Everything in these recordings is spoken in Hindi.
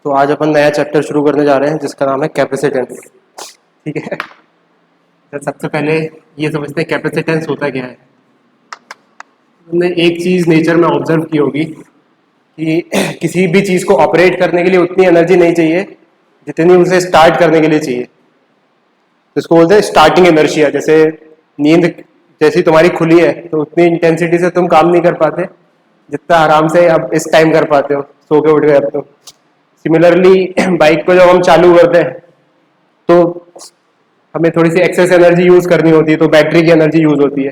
तो आज अपन नया चैप्टर शुरू करने जा रहे हैं जिसका नाम है कैपेसिटेंस। ठीक है, तो सबसे पहले ये समझते हैं कैपेसिटेंस होता क्या है। हमने एक चीज़ नेचर में ऑब्जर्व की होगी कि किसी भी चीज़ को ऑपरेट करने के लिए उतनी एनर्जी नहीं चाहिए जितनी उसे स्टार्ट करने के लिए चाहिए। तो इसको बोलते हैं स्टार्टिंग इनर्शिया। जैसे नींद जैसी तुम्हारी खुली है तो उतनी इंटेंसिटी से तुम काम नहीं कर पाते जितना आराम से अब इस टाइम कर पाते हो, सो के उठ गए अब तो। सिमिलरली बाइक को जब हम चालू करते हैं तो हमें थोड़ी सी एक्सेस एनर्जी यूज करनी होती है, तो बैटरी की एनर्जी यूज होती है,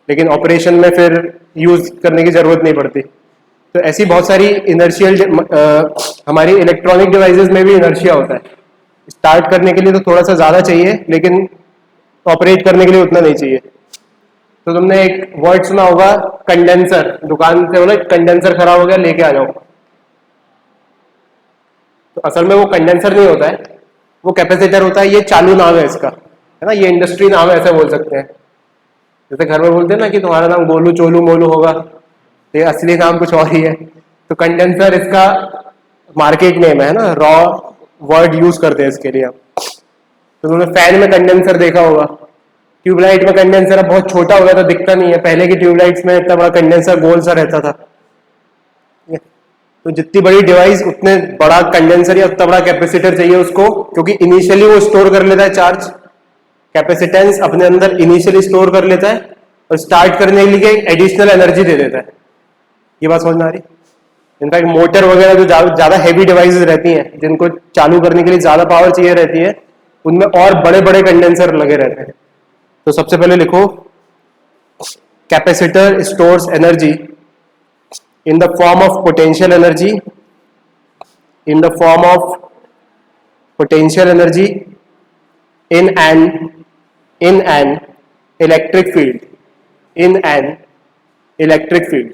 लेकिन ऑपरेशन में फिर यूज करने की जरूरत नहीं पड़ती। तो ऐसी बहुत सारी इनर्शियल हमारी इलेक्ट्रॉनिक डिवाइसेस में भी इनर्शिया होता है। स्टार्ट करने के लिए तो थोड़ा सा ज्यादा चाहिए लेकिन ऑपरेट करने के लिए उतना नहीं चाहिए। तो तुमने एक वर्ड सुना होगा कंडेंसर। दुकान से बोला कंडेंसर खराब हो गया, लेके आ जाओ। तो असल में वो कंडेंसर नहीं होता है, वो कैपेसिटर होता है। ये चालू नाम है इसका, है ना, ये इंडस्ट्री नाम है, ऐसे बोल सकते हैं। जैसे घर में बोलते हैं ना कि तुम्हारा नाम गोलू चोलू मोलू होगा, ये असली नाम कुछ और ही है। तो कंडेंसर इसका मार्केट नेम है ना, रॉ वर्ड यूज करते हैं इसके लिए हम। तो तुमने फैन में कंडेंसर देखा होगा, ट्यूबलाइट में कंडेंसर अब बहुत छोटा हो गया तो दिखता नहीं है। पहले की ट्यूबलाइट्स में इतना बड़ा कंडेंसर गोल सा रहता था। तो जितनी बड़ी डिवाइस उतने बड़ा कंडेंसर या उतना बड़ा कैपेसिटर चाहिए उसको, क्योंकि इनिशियली वो स्टोर कर लेता है चार्ज। कैपेसिटेंस अपने अंदर इनिशियली स्टोर कर लेता है और स्टार्ट करने के लिए एडिशनल एनर्जी दे देता है। ये बात समझ में आ रही? इनफैक्ट मोटर वगैरह जो ज्यादा हैवी डिवाइसेस रहती हैं, जिनको चालू करने के लिए ज्यादा पावर चाहिए रहती है, उनमें और बड़े बड़े कंडेंसर लगे रहते हैं। तो सबसे पहले लिखो capacitor stores energy in the form of potential energy, in the form of potential energy in an electric field, in an electric field.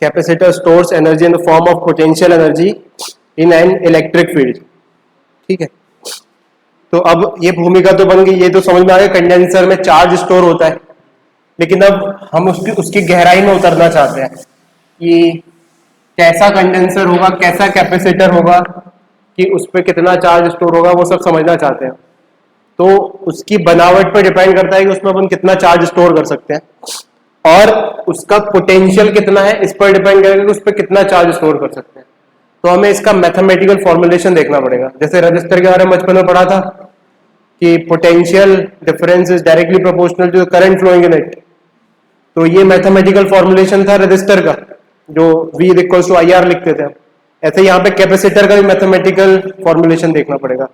Capacitor stores energy in the form of potential energy in an electric field. ठीक है, तो अब ये भूमिका तो बन गई, ये तो समझ में आ गया कंडेंसर में चार्ज स्टोर होता है। लेकिन अब हम उसकी गहराई में उतरना चाहते हैं कि कैसा कंडेंसर होगा, कैसा कैपेसिटर होगा, कि उस पर कितना चार्ज स्टोर होगा, वो सब समझना चाहते हैं। तो उसकी बनावट पर डिपेंड करता है कि उसमें अपन कितना चार्ज स्टोर कर सकते हैं, और उसका पोटेंशियल कितना है इस पर डिपेंड करेगा कि उस पर कितना चार्ज स्टोर कर सकते हैं। तो हमें इसका मैथमेटिकल फॉर्मुलेशन देखना पड़ेगा। जैसे रजिस्टर के बारे में बचपन में पढ़ा था कि potential difference is directly proportional to the current flowing in it. तो ये मैथमेटिकल फॉर्मुलेशन था रजिस्टर का, जो V इक्वल्स टू IR लिखते थे। ऐसे यहाँ पे कैपेसिटर का भी मैथमेटिकल फॉर्मुलेशन देखना पड़ेगा।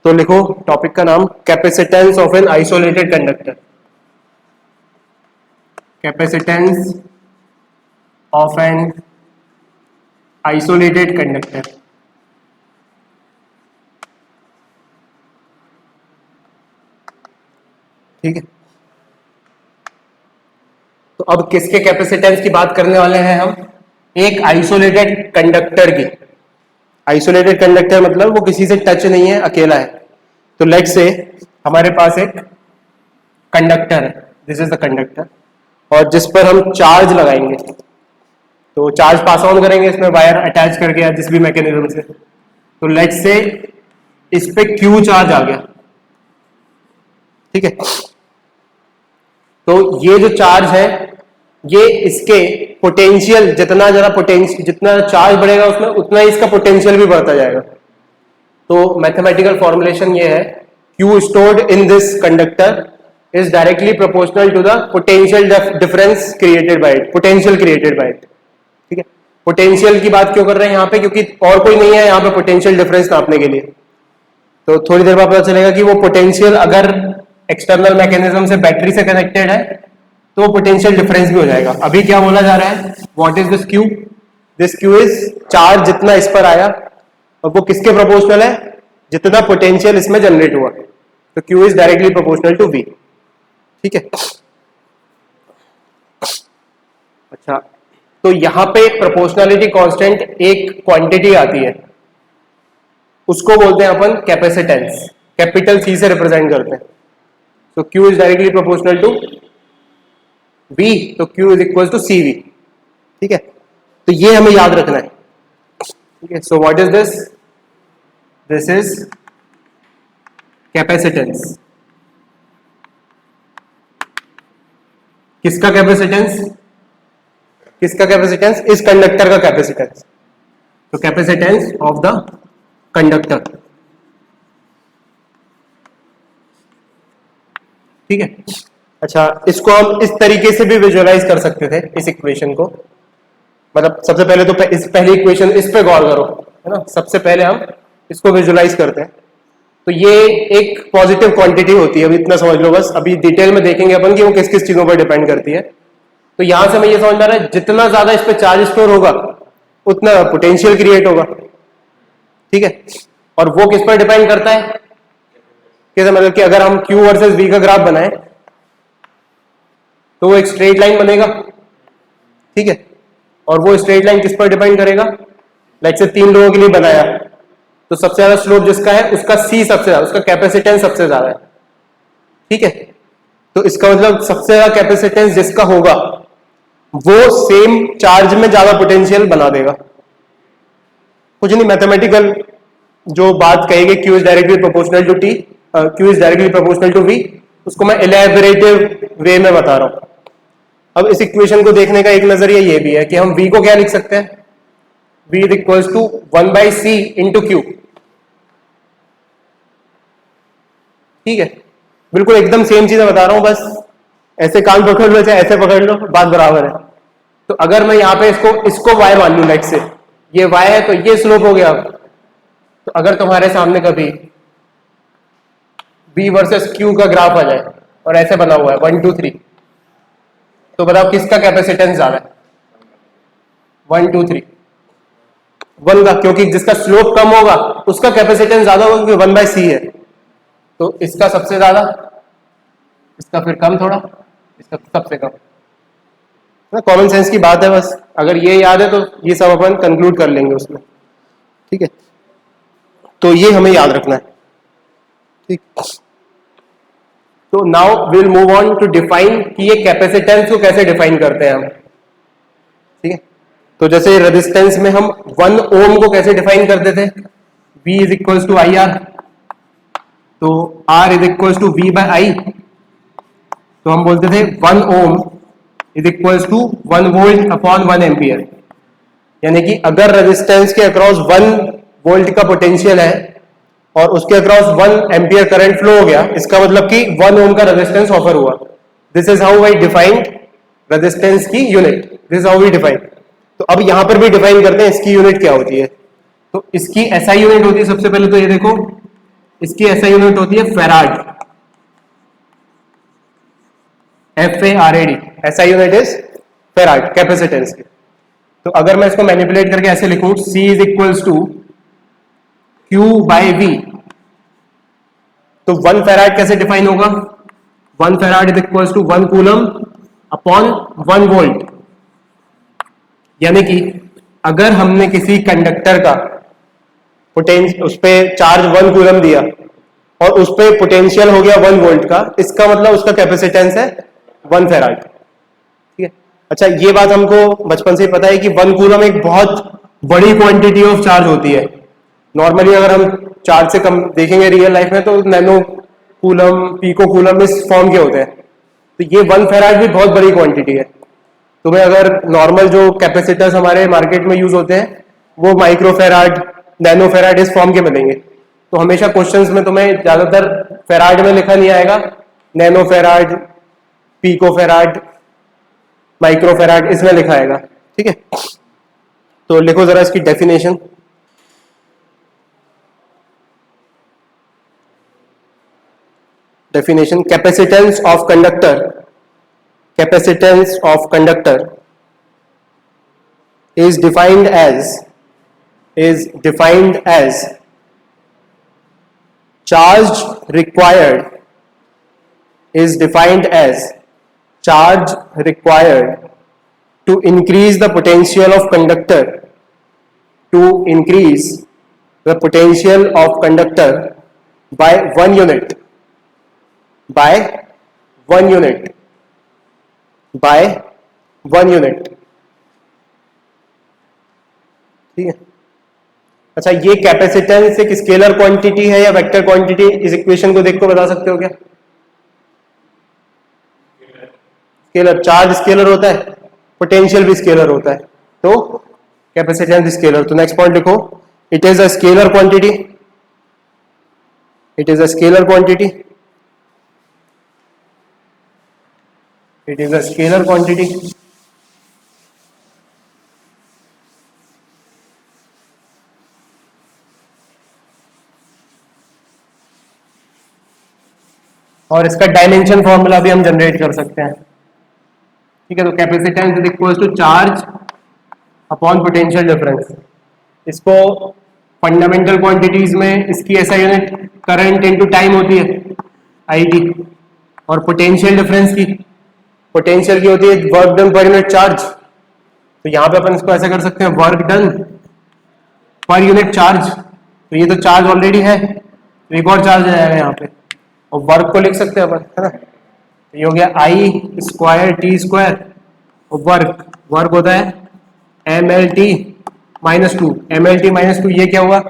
तो लिखो टॉपिक का नाम capacitance of an isolated conductor. Capacitance of an isolated conductor. ठीक है, तो अब किसके कैपेसिटेंस की बात करने वाले हैं हम? एक आइसोलेटेड कंडक्टर की। आइसोलेटेड कंडक्टर मतलब वो किसी से टच नहीं है, अकेला है। तो लेट्स से हमारे पास एक कंडक्टर है, दिस इज द कंडक्टर, और जिस पर हम चार्ज लगाएंगे, तो चार्ज पास ऑन करेंगे इसमें वायर अटैच करके या जिस भी मैकेनिज्म से। तो लेट्स से इस पे Q चार्ज आ गया। ठीक है, तो ये जो चार्ज है, ये इसके पोटेंशियल जितना चार्ज बढ़ेगा उसमें उतना ही इसका पोटेंशियल भी बढ़ता जाएगा। तो मैथमेटिकल फॉर्मुलेशन ये है, Q stored in this conductor is directly proportional to the potential difference created by it, potential created by it. ठीक है, पोटेंशियल की बात क्यों कर रहे हैं यहाँ पे? क्योंकि और कोई नहीं है यहाँ पे पोटेंशियल डिफरेंस नापने के लिए। तो थोड़ी देर बाद पता चलेगा कि वो पोटेंशियल अगर एक्सटर्नल मैकेनिज्म से बैटरी से कनेक्टेड है तो पोटेंशियल डिफरेंस भी हो जाएगा। अभी क्या बोला जा रहा है? What is this Q? This Q is charge जितना इस पर आया, और वो किसके प्रोपोर्शनल है? जितना पोटेंशियल इसमें जनरेट हुआ। तो Q is directly proportional to V। ठीक है, अच्छा, तो यहां पे प्रोपोर्शनलिटी कांस्टेंट एक क्वांटिटी आती है, उसको बोलते हैं अपन कैपेसिटेंस। कैपिटल C से रिप्रेजेंट करते हैं। तो Q is directly proportional to V, तो Q is equal to CV। ठीक है, तो ये हमें याद रखना है। ठीक है, so what is this? This is capacitance. किसका कैपेसिटेंस? किसका कैपेसिटेंस? इस कंडक्टर का कैपेसिटेंस। तो कैपेसिटेंस ऑफ द कंडक्टर। ठीक है, अच्छा इसको हम इस तरीके से भी विजुअलाइज कर सकते थे इस इक्वेशन को। मतलब सबसे पहले तो इस पहली इक्वेशन इस पे गौर करो, है ना। सबसे पहले हम इसको विजुअलाइज करते हैं। तो ये एक पॉजिटिव क्वांटिटी होती है, अभी इतना समझ लो बस। अभी डिटेल में देखेंगे अपन कि वो किस किस चीजों पर डिपेंड करती है। तो यहां से हमें ये समझ में आ रहा है जितना ज्यादा इस पे चार्ज स्टोर होगा उतना पोटेंशियल क्रिएट होगा। ठीक है, और वो किस पर डिपेंड करता है? कैसे? मतलब कि अगर हम Q वर्सेस V का ग्राफ बनाए तो वो एक स्ट्रेट लाइन बनेगा। ठीक है, और वो स्ट्रेट लाइन किस पर डिपेंड करेगा? लाइक से 3 लोगों के लिए बनाया तो सबसे ज्यादा स्लोप जिसका है उसका C सबसे ज्यादा, उसका कैपेसिटेंस सबसे ज्यादा है। ठीक है, तो इसका मतलब सबसे ज्यादा कैपेसिटेंस जिसका होगा वो सेम चार्ज में ज्यादा पोटेंशियल बना देगा। कुछ नहीं, मैथमेटिकल जो बात कहेगी Q is directly proportional to T, Q is directly proportional to V, उसको मैं इलेबोरेटिव वे में बता रहा हूं। अब इस इक्वेशन को देखने का एक नजरिया ये भी है कि हम V को क्या लिख सकते हैं? V is equals to 1/C into Q। ठीक है, बिल्कुल एकदम सेम चीजें बता रहा हूं, बस ऐसे कान पकड़ लो चाहे ऐसे पकड़ लो, बात बराबर है। तो अगर मैं यहाँ पे इसको y मान लू, लाइक से ये y है तो ये स्लोप हो गया। तो अगर तुम्हारे सामने कभी V वर्सेस Q का ग्राफ आ जाए और ऐसे बना हुआ है 1 2 3, तो बताओ किसका कैपेसिटेंस ज्यादा है? 1 2 3 1 का, क्योंकि जिसका स्लोप कम होगा उसका कैपेसिटेंस ज्यादा होगा क्योंकि 1/C है। तो इसका सबसे ज्यादा, इसका फिर कम थोड़ा, इसका सबसे कम। कॉमन सेंस की बात है बस, अगर ये याद है तो ये सब अपन कंक्लूड कर लेंगे उसमें। ठीक है, तो ये हमें याद रखना है। ठीक, तो now will move on to define कि ये कैपेसिटेंस को कैसे डिफाइन करते हैं हम। ठीक है, तो जैसे रेजिस्टेंस में हम 1 ओम को कैसे डिफाइन करते थे? V is equals to I R. तो R is equals to V by I. तो हम बोलते थे 1 ohm is equals to 1 volt upon 1 ampere. यानी कि अगर रेजिस्टेंस के अक्रॉस 1 वोल्ट का पोटेंशियल है और उसके अक्रॉस 1 एम्पियर करंट फ्लो हो गया, इसका मतलब कि 1 ओम का रेजिस्टेंस ऑफर हुआ। This is how I defined resistance की unit, this is how we define. तो अब यहां पर भी डिफाइन करते हैं इसकी यूनिट क्या होती है। तो इसकी एसआई यूनिट होती है, सबसे पहले तो ये देखो, इसकी एसआई यूनिट होती है farad, FARAD। SI unit is farad capacitance की। तो अगर मैं इसको मैनिपुलेट करके ऐसे लिखूं, C is equals to Q by V, तो 1 फेराड कैसे डिफाइन होगा? 1 farad is equals to 1 coulomb upon 1 volt. यानी कि अगर हमने किसी कंडक्टर का पोटेंशियल, उस पर चार्ज 1 कूलम दिया और उस पर पोटेंशियल हो गया 1 वोल्ट का, इसका मतलब उसका कैपेसिटेंस है 1 फेराड। ठीक है, अच्छा ये बात हमको बचपन से ही पता है कि 1 कूलम एक बहुत बड़ी क्वांटिटी ऑफ चार्ज होती है। नॉर्मली अगर हम चार्ज से कम देखेंगे रियल लाइफ में तो नैनो कूलम, पीको कूलम इस फॉर्म के होते हैं। तो ये 1 फेराड भी बहुत बड़ी क्वांटिटी है। तुम्हें अगर नॉर्मल जो कैपेसिटर्स हमारे मार्केट में यूज होते हैं वो माइक्रो फेराड, नैनो फेराड इस फॉर्म के बनेंगे। तो हमेशा क्वेश्चंस में तुम्हें ज्यादातर फेराड में लिखा नहीं आएगा, nano farad, pico farad, micro farad इसमें लिखा आएगा। ठीक है, तो लिखो जरा इसकी definition. Definition, capacitance of conductor, capacitance of conductor is defined as charge required, is defined as charge required to increase the potential of conductor, to increase the potential of conductor by 1 unit, by 1 unit, by 1 unit. ठीक है, अच्छा, ये कैपेसिटेंस एक स्केलर क्वांटिटी है या वेक्टर क्वांटिटी? इस इक्वेशन को देख को बता सकते हो क्या? स्केलर। चार्ज स्केलर होता है, पोटेंशियल भी स्केलर होता है, तो कैपेसिटेंस स्केलर। तो नेक्स्ट पॉइंट लिखो, it is a scalar quantity, it is a scalar quantity, it is a scalar quantity. और इसका डायमेंशन फॉर्मूला भी हम जनरेट कर सकते हैं। ठीक है, तो capacitance is equal to charge upon potential difference. इसको फंडामेंटल क्वांटिटीज में इसकी ऐसा यूनिट करंट इनटू टाइम होती है, आई टी। और पोटेंशियल डिफरेंस की, पोटेंशियल की होती है work done per unit charge. तो यहां पे अपन इसको ऐसा कर सकते हैं, work done per unit charge. तो ये तो चार्ज ऑलरेडी है, तो एक और चार्ज आ जाएगा यहाँ पे, और वर्क को लिख सकते हैं अपन, है ना। तो ये हो गया आई स्क्वायर टी स्क्वायर, और वर्क, वर्क होता है M L T minus two. M L T minus two, ये क्या हुआ?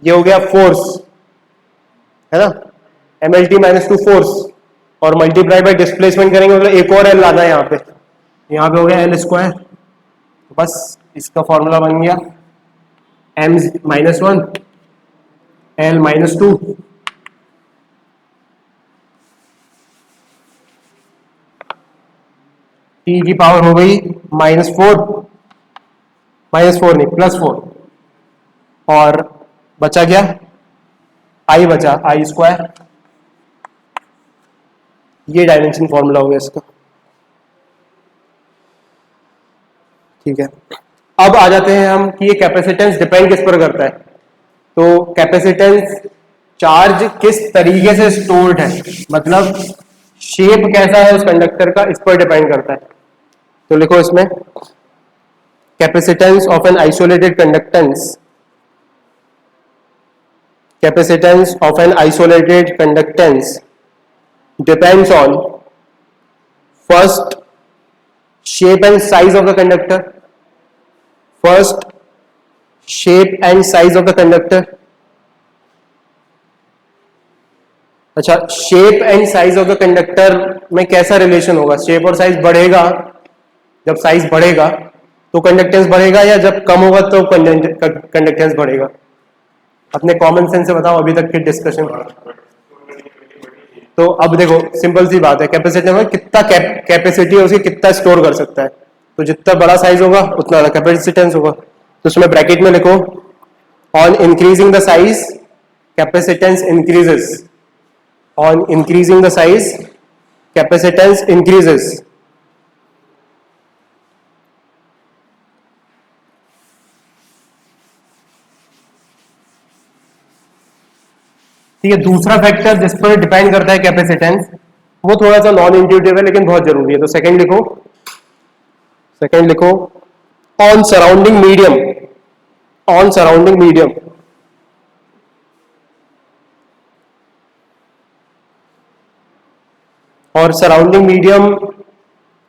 ये हो गया फोर्स, है ना। M L T minus two force, और मल्टीप्लाई बाय डिस्प्लेसमेंट करेंगे, मतलब एक और एल लाना है यहाँ पे हो गया एल स्क्वायर। तो बस इसका फॉर्मूला बन गया M minus one L minus two T की पावर हो गई माइनस फोर नहीं प्लस फोर, और बचा क्या? आई बचा, आई स्क्वायर। ये डायमेंशन फॉर्मूला हो गया इसका। ठीक है, अब आ जाते हैं हम कि ये कैपेसिटेंस डिपेंड किस पर करता है। तो कैपेसिटेंस चार्ज किस तरीके से स्टोर्ड है, मतलब शेप कैसा है उस कंडक्टर का, इस पर डिपेंड करता है। तो लिखो इसमें, capacitance of an isolated conductance, capacitance of an isolated conductance depends on first shape and size of the conductor, first shape and size of the conductor। अच्छा, shape and size of the conductor में कैसा रिलेशन होगा? शेप और साइज बढ़ेगा, जब साइज बढ़ेगा तो कंडक्टेंस बढ़ेगा, या जब कम होगा तो कंडक्टेंस बढ़ेगा? अपने कॉमन सेंस से बताओ अभी तक के डिस्कशन। तो अब देखो, सिंपल सी बात है, कैपेसिटर में कितना कैपेसिटी है उसकी, कितना स्टोर कर सकता है। तो जितना बड़ा साइज होगा उतना ज्यादा कैपेसिटेंस होगा। तो उसमें ब्रैकेट में लिखो, on increasing the size capacitance increases, on increasing the size capacitance increases. ठीक है, दूसरा फैक्टर जिस पर डिपेंड करता है कैपेसिटेंस, वो थोड़ा सा नॉन इंट्यूटिव है लेकिन बहुत जरूरी है। तो सेकंड लिखो on surrounding medium, on surrounding medium. और सराउंडिंग मीडियम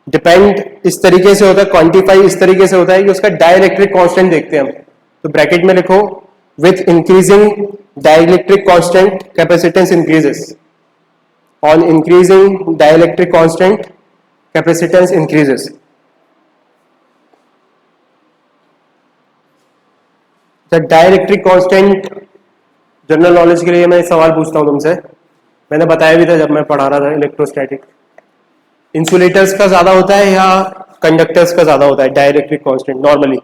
डिपेंड इस तरीके से होता है, क्वांटिफाई इस तरीके से होता है कि उसका डाइलेक्ट्रिक कांस्टेंट देखते हैं हम। तो ब्रैकेट में लिखो, with increasing dielectric constant capacitance increases, on increasing dielectric constant capacitance increases. Dielectric constant, general knowledge के लिए मैं सवाल पूछता हूं तुमसे, मैंने बताया भी था जब मैं पढ़ा रहा था इलेक्ट्रोस्टैटिक। इंसुलेटर्स का ज्यादा होता है या कंडक्टर्स का ज्यादा होता है डाइलेक्ट्रिक कांस्टेंट नॉर्मली?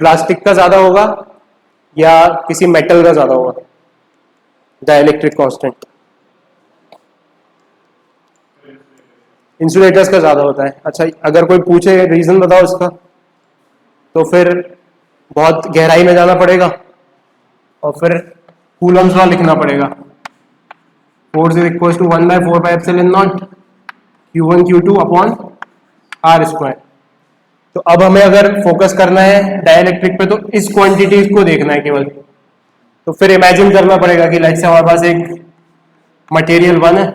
प्लास्टिक का ज्यादा होगा या किसी मेटल का ज्यादा होगा डाइलेक्ट्रिक कांस्टेंट? इंसुलेटर्स का ज्यादा होता है। अच्छा, अगर कोई पूछे रीजन बताओ इसका, तो फिर बहुत गहराई में जाना पड़ेगा और फिर कूलम्स लॉ लिखना पड़ेगा। Force is equal to 1/4πε0 Q1 Q2 upon R square. तो अब हमें अगर फोकस करना है डाइलेक्ट्रिक पे, तो इस क्वांटिटी को देखना है केवल। तो फिर इमेजिन करना पड़ेगा कि लाइक से हमारे पास एक मटेरियल 1 है,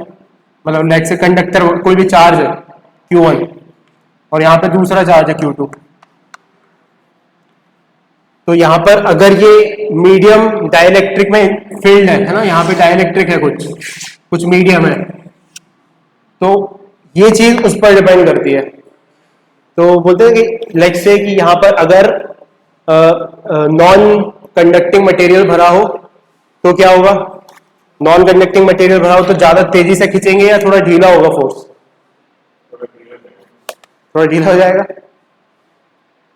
मतलब लाइक से कंडक्टर कोई भी चार्ज है Q1, और यहाँ पे दूसरा चार्ज है Q2। तो यहाँ पर अगर ये मीडियम डाइलेक्ट्रिक में फील्ड है ना, यहाँ पे डाइलेक्ट्रिक है, कुछ मीडियम है, तो ये चीज उस पर डिपेंड करती है। तो बोलते हैं कि लेट्स से कि यहाँ पर अगर नॉन कंडक्टिंग मटेरियल भरा हो तो क्या होगा, नॉन कंडक्टिंग मटेरियल भरा हो तो ज्यादा तेजी से खींचेंगे या थोड़ा ढीला होगा फोर्स, थोड़ा ढीला हो जाएगा।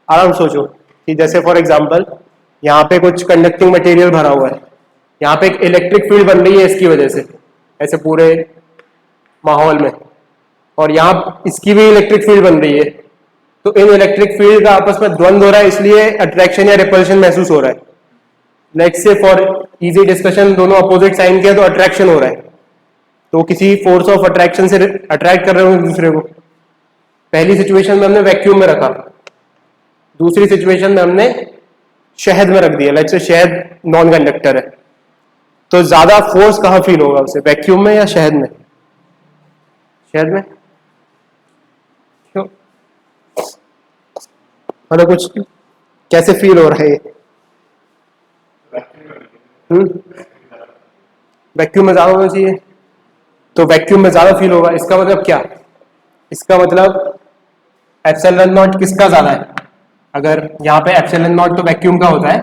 आराम सोचो कि जैसे फॉर एग्जांपल यहाँ पे कुछ कंडक्टिंग मटेरियल भरा हुआ है, यहाँ पे एक इलेक्ट्रिक फील्ड बन रही है इसकी वजह से, ऐसे पूरे माहौल में, और यहाँ इसकी भी इलेक्ट्रिक फील्ड बन रही है, तो इन इलेक्ट्रिक फील्ड का आपस में द्वंद्व हो रहा है, इसलिए अट्रैक्शन या रिपल्शन महसूस हो रहा है। Let's say for easy discussion दोनों अपोजिट साइन के तो अट्रैक्शन हो रहा है, तो किसी फोर्स ऑफ अट्रैक्शन से अट्रैक्ट कर रहे हो एक दूसरे को। पहली सिचुएशन में हमने वैक्यूम में रखा, दूसरी सिचुएशन में हमने शहद में रख दिया। लेट्स से शहद नॉन कंडक्टर है, तो ज्यादा फोर्स कहाँ फील होगा उसे, वैक्यूम में या शहद में? शहद में। क्यों? मतलब कुछ कैसे फील हो रहा है ये? वैक्यूम में ज्यादा होना चाहिए, तो वैक्यूम में ज्यादा फील होगा। इसका मतलब क्या? इसका मतलब एप्सिलॉन नॉट किसका ज्यादा है? अगर यहाँ पे एप्सिलॉन नॉट तो वैक्यूम का होता है,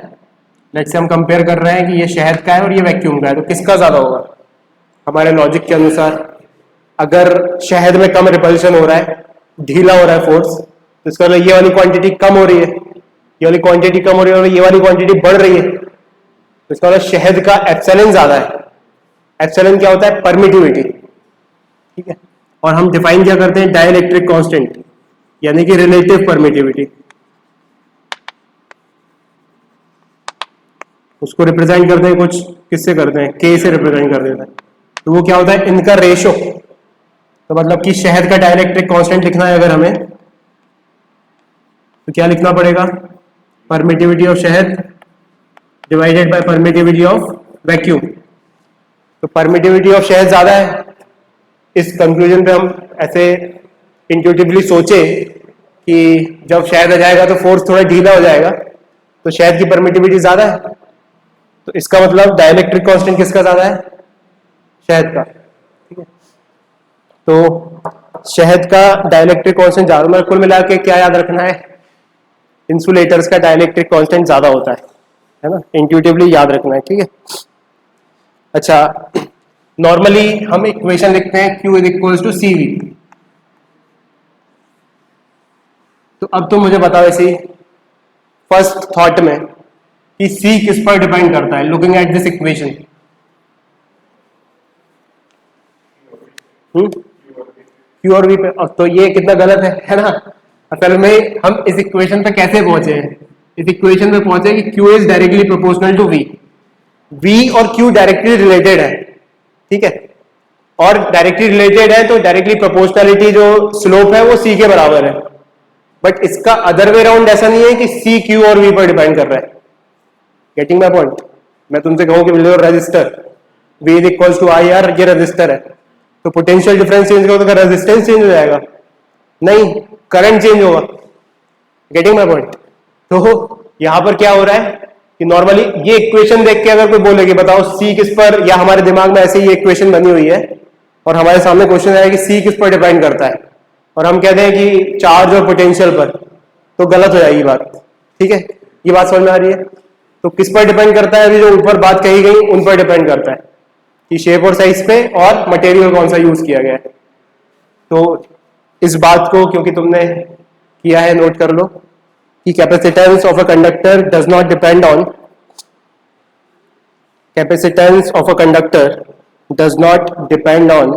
लेट्स से हम कंपेयर कर रहे हैं कि ये शहद का है और ये वैक्यूम का है, तो किसका ज्यादा होगा हमारे लॉजिक के अनुसार? अगर शहद में कम रिपल्शन हो रहा है, ढीला हो रहा है फोर्स, तो इसका मतलब ये वाली क्वांटिटी कम हो रही है, ये वाली क्वांटिटी कम हो रही है और ये वाली क्वांटिटी बढ़ रही है, तो इसका मतलब शहद का एप्सिलॉन ज्यादा है। एप्सिलॉन क्या होता है? परमिटिविटी, ठीक है। और हम डिफाइन क्या करते हैं? डाइलेक्ट्रिक कांस्टेंट, यानी कि रिलेटिव परमिटिविटी। उसको रिप्रेजेंट करते हैं कुछ किससे करते हैं? के से रिप्रेजेंट कर देते हैं, तो वो क्या होता है? इनका रेशो। तो मतलब कि शहद का डाइलेक्ट्रिक कांस्टेंट लिखना है अगर हमें, तो क्या लिखना पड़ेगा? परमिटिविटी ऑफ शहद divided by permittivity of vacuum. तो परमिटिविटी ऑफ शहद ज्यादा है, इस कंक्लूजन पे हम ऐसे इंट्यूटिवली सोचे कि जब शहद आ जाएगा तो फोर्स थोड़ा ढीला हो जाएगा, तो शहद की परमिटिविटी ज्यादा है, तो इसका मतलब डाइलेक्ट्रिक कांस्टेंट किसका ज्यादा है? शहद का, ठीक है। तो शहद का डाइलेक्ट्रिक कांस्टेंट ज्यादा, मतलब कुल मिला के क्या याद रखना है? इंसुलेटर्स का डाइलेक्ट्रिक कांस्टेंट ज्यादा होता है ना, इंट्यूटिवली याद रखना है, ठीक है। अच्छा, नॉर्मली हम इक्वेशन लिखते हैं Q is equals to C V. तो अब तो मुझे बताओ ऐसे फर्स्ट थॉट में कि C किस पर डिपेंड करता है, looking at this equation. Q और V पे। अब तो ये कितना गलत है ना। असल में हम इस इक्वेशन पे कैसे पहुंचे हैं? इस इक्वेशन पे पहुंचे कि Q is directly proportional to V। V और Q डायरेक्टली रिलेटेड है, ठीक है, और डायरेक्टली रिलेटेड है तो डायरेक्टली प्रोपोर्शनलिटी जो स्लोप है वो C के बराबर है। बट इसका अदर वे राउंड ऐसा नहीं है कि C Q और V पर डिपेंड कर रहा है। Getting my point? मैं तुमसे कहूं कि resistor V is equals to I R, ये रेजिस्टर है, तो पोटेंशियल डिफरेंस चेंज करो तो रेजिस्टेंस चेंज हो जाएगा? नहीं, करंट चेंज होगा। Getting my point? तो यहां पर क्या हो रहा है कि नॉर्मली ये इक्वेशन देख के अगर कोई बोले कि बताओ सी किस पर, या हमारे दिमाग में ऐसे ही इक्वेशन बनी हुई है और हमारे सामने क्वेश्चन आया कि सी किस पर डिपेंड करता है, और हम कहते हैं कि चार्ज और पोटेंशियल पर, तो गलत हो जाएगी बात, ठीक है। ये बात समझ में आ रही है? तो किस पर डिपेंड करता है? अभी जो ऊपर बात कही गई उन पर डिपेंड करता है कि शेप और साइज पे और मटेरियल कौन सा यूज किया गया है। तो इस बात को क्योंकि तुमने किया है नोट कर लो कि capacitance of a conductor does not depend on, capacitance of a conductor does not depend on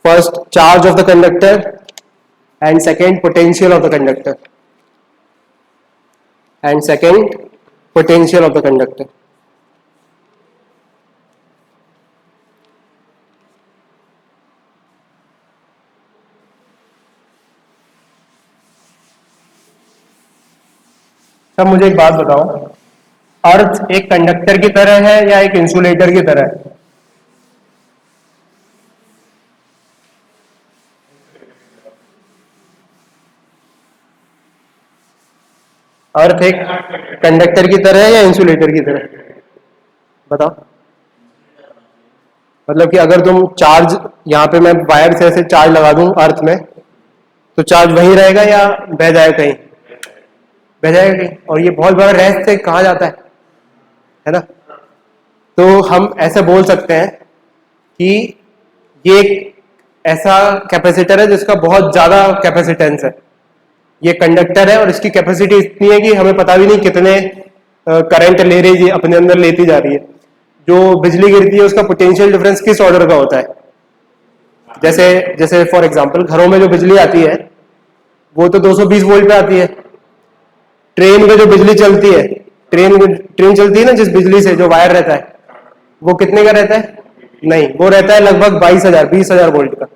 first charge of the conductor and second potential of the conductor and second potential of the conductor. सब मुझे एक बात बताओ, अर्थ एक कंडक्टर की तरह है या एक इंसुलेटर की तरह है? अर्थ एक कंडक्टर की तरह है या इंसुलेटर की तरह? बताओ। मतलब कि अगर तुम चार्ज यहाँ पे मैं वायर से ऐसे चार्ज लगा दूं अर्थ में, तो चार्ज वहीं रहेगा या बह जाएगा कहीं? बह जाएगा कहीं। और ये बहुत बड़ा रहस्य कहा जाता है ना। तो हम ऐसे बोल सकते हैं कि ये एक ऐसा कैपेसिटर है जिसका बहुत ज्यादा कैपेसिटेंस है। ये कंडक्टर है और इसकी कैपेसिटी इतनी है कि हमें पता भी नहीं कितने करंट ले रही है, अपने अंदर लेती जा रही है। जो बिजली गिरती है उसका पोटेंशियल डिफरेंस किस ऑर्डर का होता है? जैसे जैसे फॉर एग्जांपल घरों में जो बिजली आती है वो तो 220 वोल्ट पे आती है। ट्रेन में जो बिजली चलती है, ट्रेन चलती है ना जिस बिजली से, जो वायर रहता है, वो कितने का रहता है? नहीं, वो रहता है लगभग 22,000 20,000 वोल्ट का।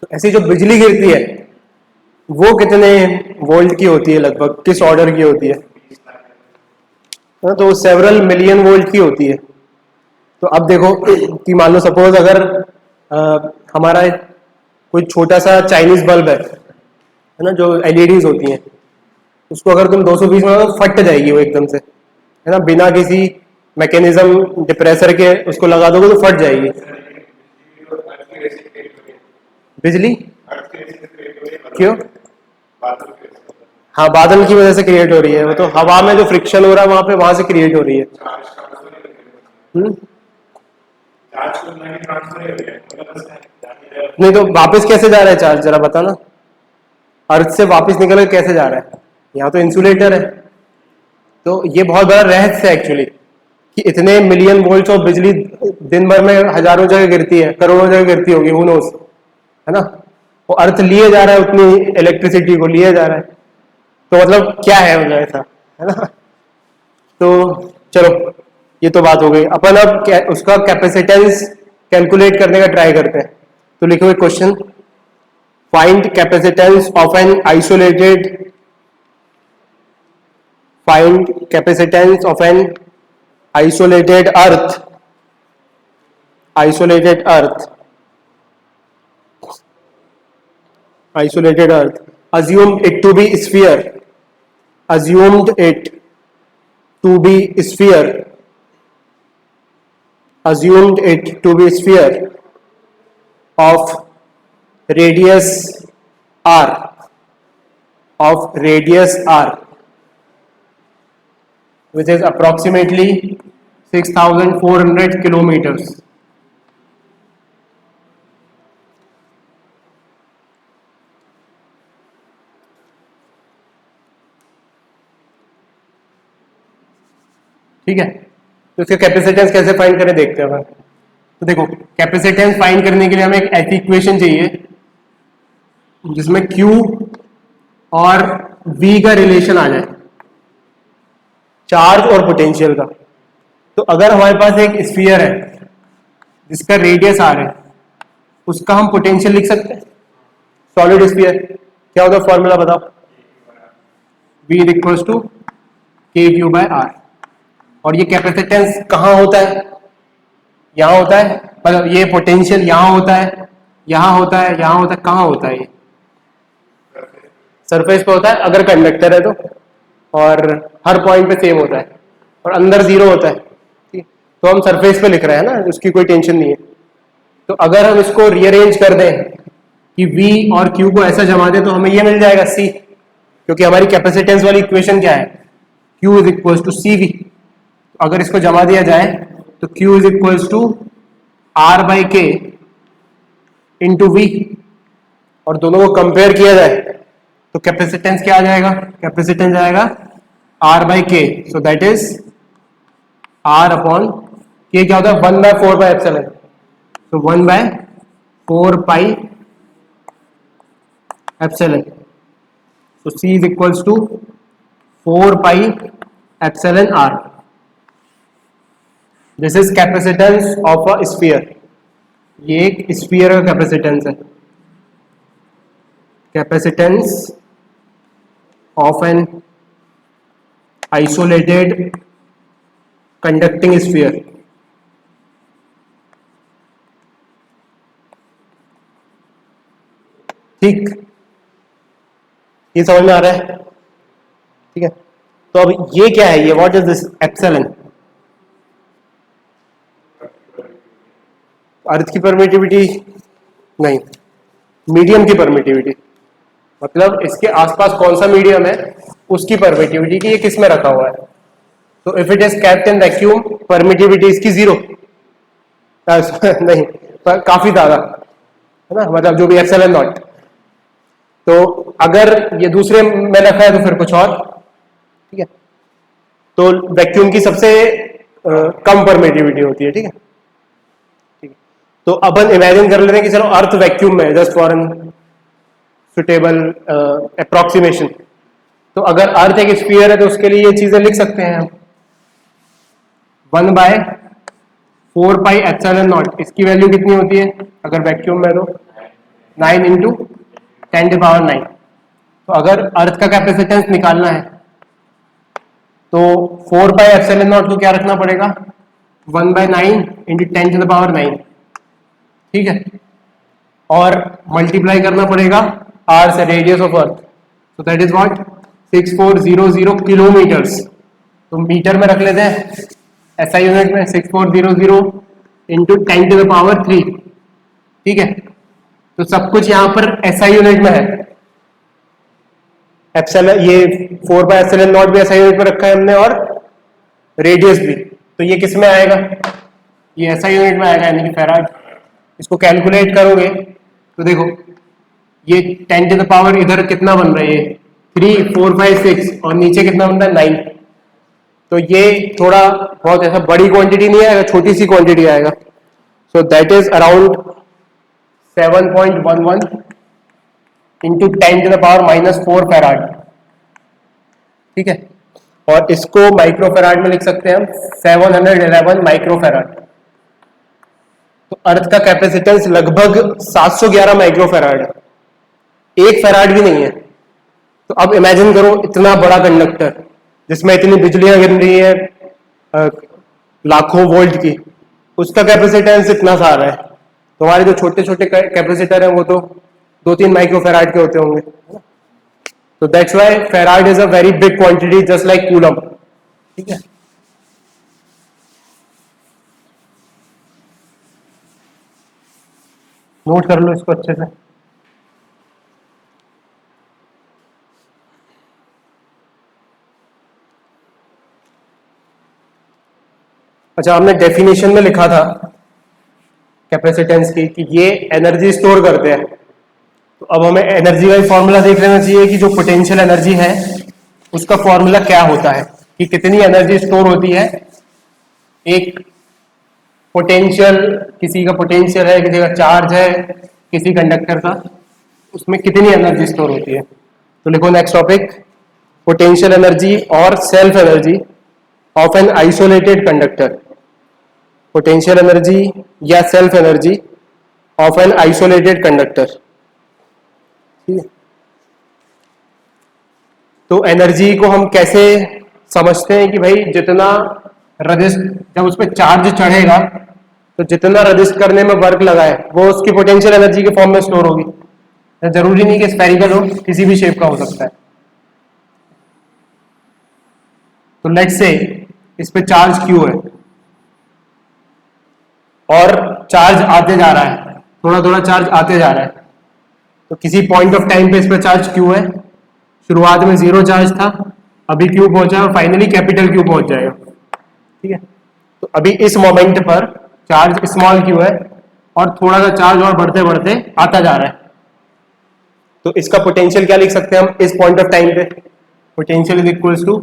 तो ऐसी जो बिजली गिरती है वो कितने वोल्ट की होती है, लगभग किस ऑर्डर की होती है? हाँ, तो सेवरल मिलियन वोल्ट की होती है। तो अब देखो कि मान लो सपोज अगर हमारा कोई छोटा सा चाइनीज बल्ब है ना, जो एलईडीज होती हैं, उसको अगर तुम 220 में फट जाएगी वो एकदम से, है ना, बिना किसी मैकेनिज्म डिप्रेसर के उसको लगा दोगे तो फट जाएगी बिजली। क्यों? हाँ, बादल की वजह से क्रिएट हो रही है, वो तो हवा में जो फ्रिक्शन हो रहा है वहां पे, वहां से क्रिएट हो रही है। हम्म। नहीं तो वापस कैसे जा रहा है चार्ज, जरा बता ना। अर्थ से वापस निकल के कैसे जा रहा है? यहाँ तो इंसुलेटर है। तो ये बहुत बड़ा रहस्य है एक्चुअली, कि इतने मिलियन वोल्ट्स ऑफ बिजली दिन भर में हजारों जगह गिरती है, करोड़ों जगह गिरती होगी, हु नोस, है ना। वो अर्थ लिए जा रहा है, उतनी इलेक्ट्रिसिटी को लिए जा रहा है। तो मतलब क्या है, मतलब ऐसा, है ना। तो चलो, ये तो बात हो गई। अपन अब उसका कैपेसिटेंस कैलकुलेट करने का ट्राई करते हैं। तो लिखो एक question, find capacitance of an isolated, find capacitance of an isolated earth, isolated earth, isolated earth, assume it to be sphere, assumed it to be sphere, assumed it to be sphere of radius r, of radius r, which is approximately 6,400 kilometers. ठीक है, तो इसका कैपेसिटेंस कैसे फाइंड करें देखते हैं। तो देखो, कैपेसिटेंस फाइंड करने के लिए हमें एक ऐसी इक्वेशन चाहिए जिसमें Q और V का रिलेशन आ जाए, चार्ज और पोटेंशियल का। तो अगर हमारे पास एक स्फीयर है जिसका रेडियस आर है, उसका हम पोटेंशियल लिख सकते हैं। सॉलिड स्फीयर क्या होता है, फॉर्मूला बताओ। V इज इक्वल्स टू के क्यू बाय आर। और ये कैपेसिटेंस कहाँ होता है? यहाँ होता है, मतलब ये पोटेंशियल यहाँ होता है, यहाँ होता है, यहाँ होता है, कहाँ होता है? ये सरफेस पे होता है अगर कंडक्टर है तो, और हर पॉइंट पे सेम होता है, और अंदर जीरो होता है। ठीक, तो हम सरफेस पे लिख रहे हैं ना, उसकी कोई टेंशन नहीं है। तो अगर हम इसको रीअरेंज कर दें कि V और Q को ऐसा जमा दें, तो हमें ये मिल जाएगा C, क्योंकि हमारी कैपेसिटेंस वाली इक्वेशन क्या है, Q is equal to CV। अगर इसको जमा दिया जाए तो Q is equal to R by K into V, और दोनों को कंपेयर किया जाए तो कैपेसिटेंस क्या आ जाएगा? कैपेसिटेंस आएगा R बाई के, so that is R upon के। क्या होता है? 1/4 बाई एप्सिलॉन। तो 1/4 pi epsilon. So C is equals to 4 pi epsilon r. This is capacitance of a sphere. ये एक sphere का कैपेसिटेंस है। Capacitance of an isolated conducting sphere. ठीक, ये समझ में आ रहा है? ठीक है, तो अब ये क्या है, ये व्हाट इज दिस एप्सिलॉन? अर्थ की परमिटिविटी नहीं, मीडियम की परमिटिविटी, मतलब इसके आसपास कौन सा मीडियम है उसकी परमिटिविटी कि ये किस में रखा हुआ है। तो if it is kept in vacuum, permittivity इसकी 0 नहीं, पर काफी ज्यादा है ना, मतलब जो भी एप्सिलॉन नॉट। तो अगर ये दूसरे में रखा है तो फिर कुछ और, ठीक है। तो वैक्यूम की सबसे कम परमिटिविटी होती है, ठीक है। ठीक है, तो अपन इमेजिन कर लेते हैं कि चलो अर्थ वैक्यूम में, just for an suitable approximation. तो अगर अर्थ एक स्फीयर है तो उसके लिए ये चीजें लिख सकते हैं हम, 1/4πε0। इसकी वैल्यू कितनी होती है अगर वैक्यूम में, तो 9 × 10⁹। तो अगर अर्थ का कैपेसिटेंस निकालना है तो 4πε0 को क्या रखना पड़ेगा, 1/9 × 10⁹, ठीक है, और मल्टीप्लाई करना पड़ेगा r से, रेडियस ऑफ अर्थ। तो दैट इज व्हाट, 6400 किलोमीटर्स। तो मीटर में रख लेते हैं एसआई यूनिट में, 6400 × 10⁻3, ठीक है। तो सब कुछ यहां पर एसआई यूनिट में है। एप्सिलॉन, ये 4/ε0 भी एसआई यूनिट में रखा है हमने, और रेडियस भी। तो ये किस में आएगा, ये एसआई यूनिट में आएगा, यानी कि फैराड। इसको कैलकुलेट करोगे तो देखो ये 10⁻, इधर कितना बन रहा है, ये 3, 4, 5, 6, और नीचे कितना बन रहा है, 9। तो ये थोड़ा बहुत ऐसा बड़ी क्वांटिटी नहीं आएगा, छोटी सी क्वांटिटी आएगा। So that is around 7.11 × 10⁻⁻4 farad, ठीक है। और इसको माइक्रोफैराड में लिख सकते हैं हम, 711 माइक्रोफैराड। तो अर्थ का कैपेसिटेंस लगभग 711 माइक्रोफैराड है, 1 फैराड भी नहीं है। तो अब इमेजिन करो इतना बड़ा कंडक्टर जिसमें इतनी बिजलियां गिर रही है लाखों वोल्ट की, उसका कैपेसिटेंस इतना सारा है। तो हमारे जो छोटे छोटे कैपेसिटर हैं वो तो 2-3 माइक्रोफैराड के होते होंगे। तो that's why farad is a very big quantity, just like coulomb, ठीक है। नोट कर लो इसको अच्छे से। अच्छा, हमने डेफिनेशन में लिखा था कैपेसिटेंस की कि ये एनर्जी स्टोर करते हैं। तो अब हमें एनर्जी का फॉर्मूला देख लेना चाहिए कि जो पोटेंशियल एनर्जी है उसका फॉर्मूला क्या होता है, कि कितनी एनर्जी स्टोर होती है। एक पोटेंशियल, किसी का पोटेंशियल है, किसी का चार्ज है, किसी कंडक्टर का, उसमें कितनी एनर्जी स्टोर होती है। तो लिखो नेक्स्ट टॉपिक, पोटेंशियल एनर्जी और self energy of an isolated conductor. Potential energy या self energy of an isolated conductor, ठीक है। तो एनर्जी को हम कैसे समझते हैं कि भाई जितना रजिस्ट, जब उस पर चार्ज चढ़ेगा तो जितना रजिस्ट करने में वर्क लगा है वो उसकी पोटेंशियल एनर्जी के फॉर्म में स्टोर होगी। जरूरी नहीं कि स्फेरिकल हो, किसी भी शेप का हो सकता है। तो लेट्स से इस पे चार्ज Q है और चार्ज आते जा रहा है, थोड़ा थोड़ा चार्ज आते जा रहा है। तो किसी पॉइंट ऑफ टाइम पे इस पे चार्ज Q है, शुरुआत में 0 चार्ज था, अभी Q पहुंचा है और फाइनली कैपिटल Q पहुंच जाएगा, ठीक है। तो अभी इस मोमेंट पर चार्ज स्मॉल q है और थोड़ा सा चार्ज और बढ़ते बढ़ते आता जा रहा है। तो इसका पोटेंशियल क्या लिख सकते हैं हम इस पॉइंट ऑफ टाइम पे, potential is equals to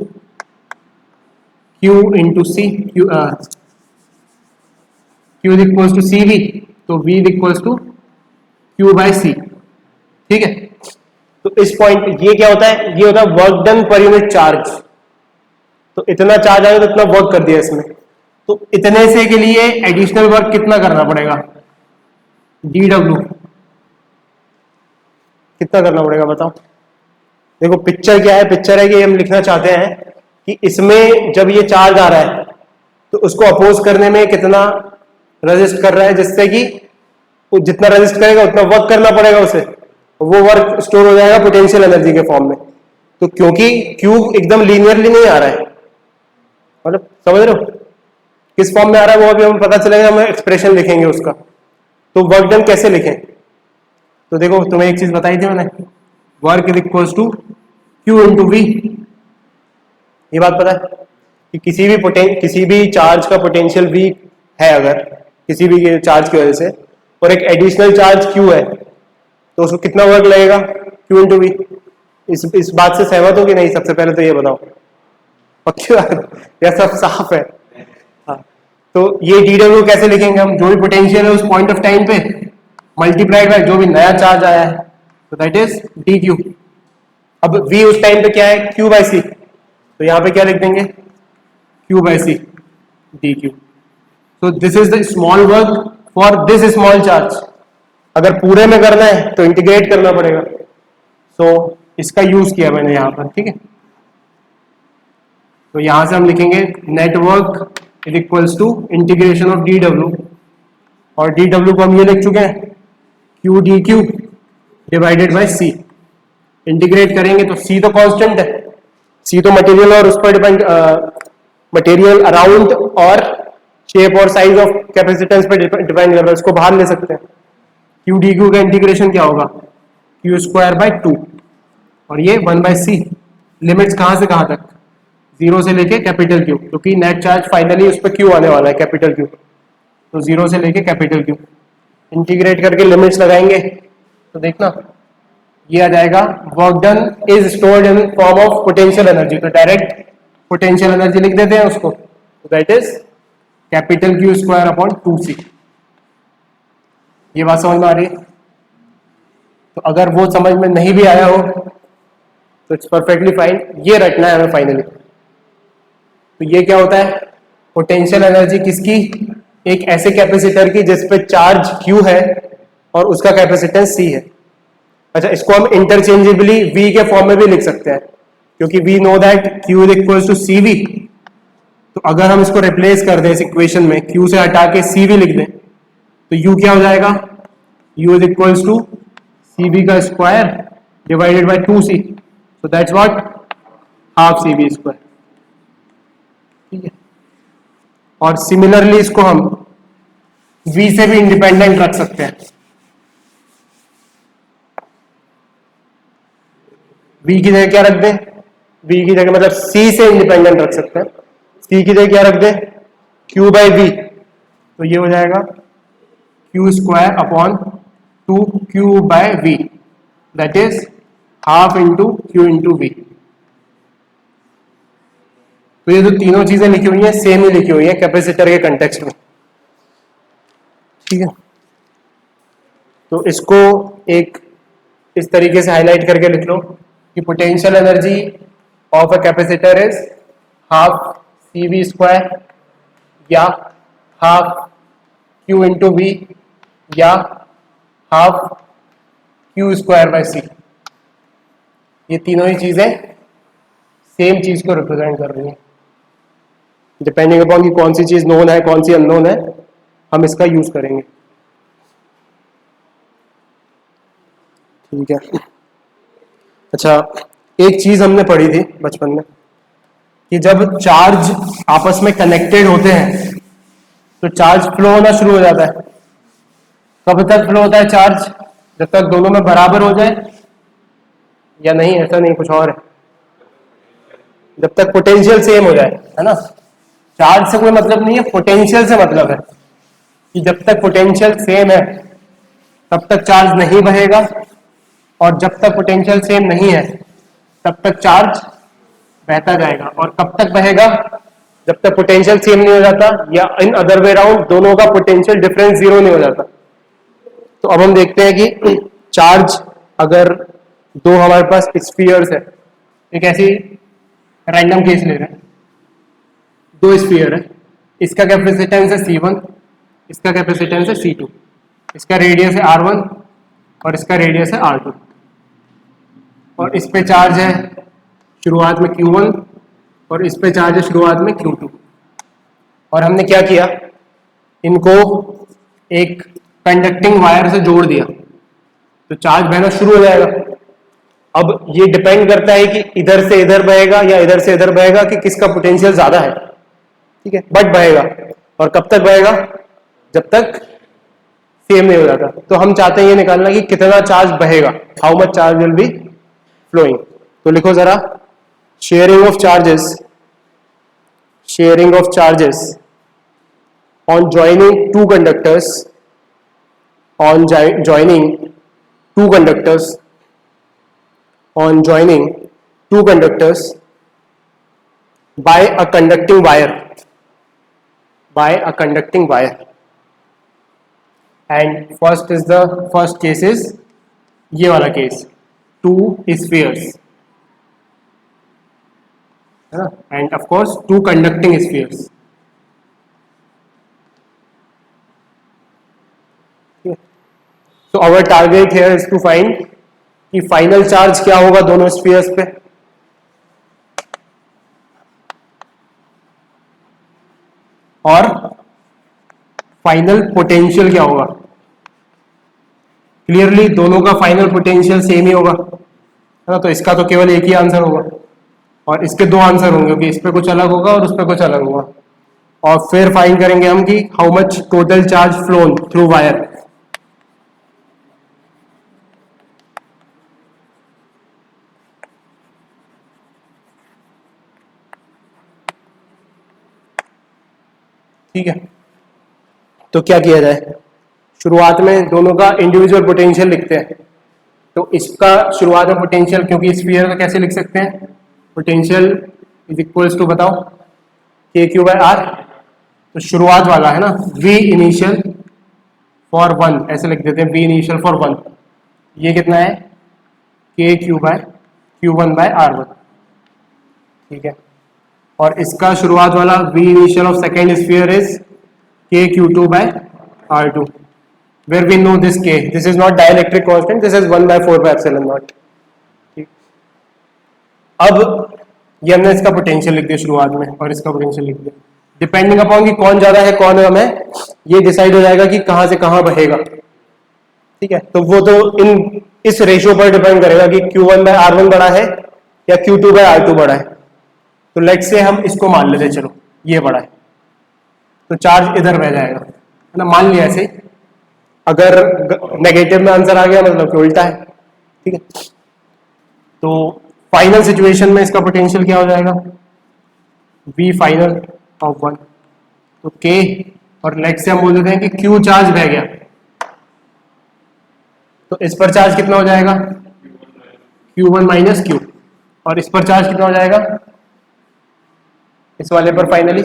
q into C, q is equals to C V, तो v is equals to q by C, ठीक है। तो इस पॉइंट ये क्या होता है, ये होता है work done per unit charge. तो इतना चार्ज आया तो इतना वर्क कर दिया इसमें, तो इतने से के लिए एडिशनल वर्क कितना करना पड़ेगा, dw कितना करना पड़ेगा बताओ। देखो पिक्चर क्या है, पिक्चर है कि हम लिखना चाहते हैं कि इसमें जब ये चार्ज आ रहा है तो उसको अपोज करने में कितना रेजिस्ट कर रहा है, जिससे कि जितना रेजिस्ट करेगा उतना वर्क करना पड़ेगा उसे। वो वर्क स्टोर हो जाएगा पोटेंशियल एनर्जी के फॉर्म में। तो क्योंकि क्यू एकदम लीनियरली नहीं आ रहा है, मतलब समझ रहे हो किस फॉर्म में आ रहा है वो अभी हमें पता चलेगा, हम एक्सप्रेशन लिखेंगे उसका। तो वर्क डन कैसे लिखें, तो देखो तुम्हें एक चीज बताई थी मैंने, work is equals to Q into V. ये बात पता है कि किसी भी चार्ज का पोटेंशियल वी है अगर किसी भी चार्ज की वजह से, और एक एडिशनल चार्ज क्यू है, तो उसको कितना वर्क लगेगा, क्यू इंटू वी। इस बात से सहमत हो कि नहीं, सबसे पहले तो ये बताओ, पक्की बात, यह सब साफ है। हाँ, तो ये डी डब्ल्यू कैसे लिखेंगे हम, जो भी पोटेंशियल है उस पॉइंट ऑफ टाइम पे मल्टीप्लाइड बाय जो भी नया चार्ज आया है, तो दैट इज डी क्यू। अब वी उस टाइम पे क्या है, क्यू बाय सी, तो यहां पे क्या लिख देंगे, Q by C D Q. तो this is the small work for this small charge. अगर पूरे में करना है तो इंटीग्रेट करना पड़ेगा, सो इसका यूज किया मैंने यहां पर, ठीक है। तो यहां से हम लिखेंगे net work is equals to integration of D W, और डी डब्ल्यू को हम ये लिख चुके हैं Q D Q divided by C. Integrate करेंगे तो सी तो कांस्टेंट है, सी तो मटेरियल और उस पर डिपेंड, मटेरियल अराउंड और शेप और साइज ऑफ कैपेसिटेंस पे डिपेंड कर रहा है, उसको बाहर ले सकते हैं। क्यू डी क्यू का इंटीग्रेशन क्या होगा, क्यू स्क्वायर बाय 2, और ये 1 बाय सी। लिमिट्स कहां से कहां तक, 0 से लेके कैपिटल क्यू, क्योंकि नेट चार्ज फाइनली उस पर क्यू आने वाला है कैपिटल क्यू, तो 0 से लेके कैपिटल क्यू। इंटीग्रेट करके लिमिट्स लगाएंगे तो देखना ये आ जाएगा, work done is stored in form of potential energy, तो डायरेक्ट पोटेंशियल एनर्जी लिख देते हैं उसको, तो that is capital Q square upon 2c। ये बात समझ में आ रही है। तो अगर वो समझ में नहीं भी आया हो तो इट्स परफेक्टली फाइन, ये रटना है हमें फाइनली। तो ये क्या होता है, पोटेंशियल एनर्जी किसकी, एक ऐसे कैपेसिटर की जिस पे चार्ज Q है और उसका कैपेसिटेंस C है। अच्छा, इसको हम इंटरचेंजेबली V के फॉर्म में भी लिख सकते हैं, क्योंकि we know that Q is equals to CV। तो अगर हम इसको रिप्लेस कर दें इस इक्वेशन में, Q से हटा के CV लिख दें, तो U क्या हो जाएगा, U is equals to CV का square divided by 2C, so that's what half CV square, ठीक है। और सिमिलरली इसको हम V से भी इंडिपेंडेंट रख सकते हैं। V की जगह क्या रख दें, V की जगह मतलब C से इंडिपेंडेंट रख सकते हैं, C की जगह क्या रख दें, Q बाई V, तो ये हो जाएगा Q square upon 2Q by V, that is half into Q into V। तो ये जो तीनों चीजें लिखी हुई हैं सेम ही लिखी हुई हैं कैपेसिटर के कंटेक्स्ट में, ठीक है। तो इसको एक इस तरीके से हाईलाइट करके लिख लो कि potential energy of a capacitor is half CV square या हाफ Q इंटू V या half Q square by C। ये तीनों ही चीजें सेम चीज को रिप्रेजेंट कर रही हैं, डिपेंडिंग अपॉन कि कौन सी चीज नोन है कौन सी अननोन है, हम इसका यूज करेंगे, ठीक है। अच्छा, एक चीज हमने पढ़ी थी बचपन में कि जब चार्ज आपस में कनेक्टेड होते हैं तो चार्ज फ्लो होना शुरू हो जाता है। कब तक फ्लो होता है चार्ज, जब तक दोनों में बराबर हो जाए, या नहीं, ऐसा नहीं, कुछ और है, जब तक पोटेंशियल सेम हो जाए, है ना। चार्ज से कोई मतलब नहीं है, पोटेंशियल से मतलब है कि जब तक पोटेंशियल सेम है तब तक चार्ज नहीं बढ़ेगा, और जब तक पोटेंशियल सेम नहीं है तब तक चार्ज बहता जाएगा। और कब तक बहेगा, जब तक पोटेंशियल सेम नहीं हो जाता, या इन अदर वे राउंड दोनों का पोटेंशियल डिफरेंस 0 नहीं हो जाता। तो अब हम देखते हैं कि चार्ज अगर दो हमारे पास स्फीयर्स है, एक ऐसी रैंडम केस ले रहे हैं, दो स्फीयर है, इसका कैपेसिटेंस है C1, इसका कैपेसिटेंस है C2, इसका रेडियस है R1 और इसका रेडियस है R2, और इस पे चार्ज है शुरुआत में Q1 और इस पे चार्ज है शुरुआत में Q2। और हमने क्या किया, इनको एक कंडक्टिंग वायर से जोड़ दिया, तो चार्ज बहना शुरू हो जाएगा। अब ये डिपेंड करता है कि इधर से इधर बहेगा या इधर से इधर बहेगा कि किसका पोटेंशियल ज्यादा है, ठीक है, बट बहेगा। और कब तक बहेगा? जब तक सेम नहीं हो जाता। तो हम चाहते हैं ये निकालना कि कितना चार्ज बहेगा, how much charge will be flowing. तो लिखो जरा, sharing of charges, sharing of charges on joining two conductors, on joining two conductors, on joining two conductors by a conducting wire, by a conducting wire. And first case is ये वाला केस, two spheres, है ना, and of course two conducting spheres. So our target here is to find कि फाइनल चार्ज क्या होगा दोनों स्फीयर्स पे, और फाइनल पोटेंशियल क्या होगा। क्लियरली दोनों का फाइनल पोटेंशियल सेम ही होगा, है ना, तो इसका तो केवल एक ही आंसर होगा और इसके दो आंसर होंगे क्योंकि इस पे कुछ अलग होगा और उस पे कुछ अलग होगा। और फिर फाइंड करेंगे हम कि how much total charge phloem through wire. ठीक है, तो क्या किया जाए, शुरुआत में दोनों का इंडिविजुअल पोटेंशियल लिखते हैं। तो इसका शुरुआत में पोटेंशियल, क्योंकि स्फीयर का कैसे लिख सकते हैं, पोटेंशियल इज इक्वल्स टू, बताओ, के क्यू बाय आर। तो शुरुआत वाला है ना, वी इनिशियल फॉर वन, ऐसे लिख देते हैं, वी इनिशियल फॉर वन। ये कितना है, K Q by Q one by R one, ठीक है। और इसका शुरुआत वाला V initial of second sphere is K Q two by R two, where we know this k, this is not dielectric constant, this is 1 by 4 by epsilon naught। ठीक, अब ये हमने इसका पोटेंशियल लिख दिया शुरुआत में और इसका पोटेंशियल लिख दिया। डिपेंडिंग अपॉन कि कौन ज्यादा है कौन कम है, ये डिसाइड हो जाएगा कि कहां से कहां बहेगा। ठीक है, तो वो तो इस रेशियो पर डिपेंड करेगा कि Q1 बाय R1 बड़ा है या Q2 बाय R2 बड़ा है। तो लेट से हम इसको मान लेते, चलो ये बड़ा है, तो चार्ज इधर बह जाएगा, है ना, मान लिया ऐसे। अगर नेगेटिव में आंसर आ गया मतलब कि उल्टा है। ठीक है, तो फाइनल सिचुएशन में इसका पोटेंशियल क्या हो जाएगा, V फाइनल ऑफ वन, तो K, और लेट से हम बोल देते हैं कि Q चार्ज बह गया, तो इस पर चार्ज कितना हो जाएगा, Q1 माइनस Q, और इस पर चार्ज कितना हो जाएगा, इस वाले पर फाइनली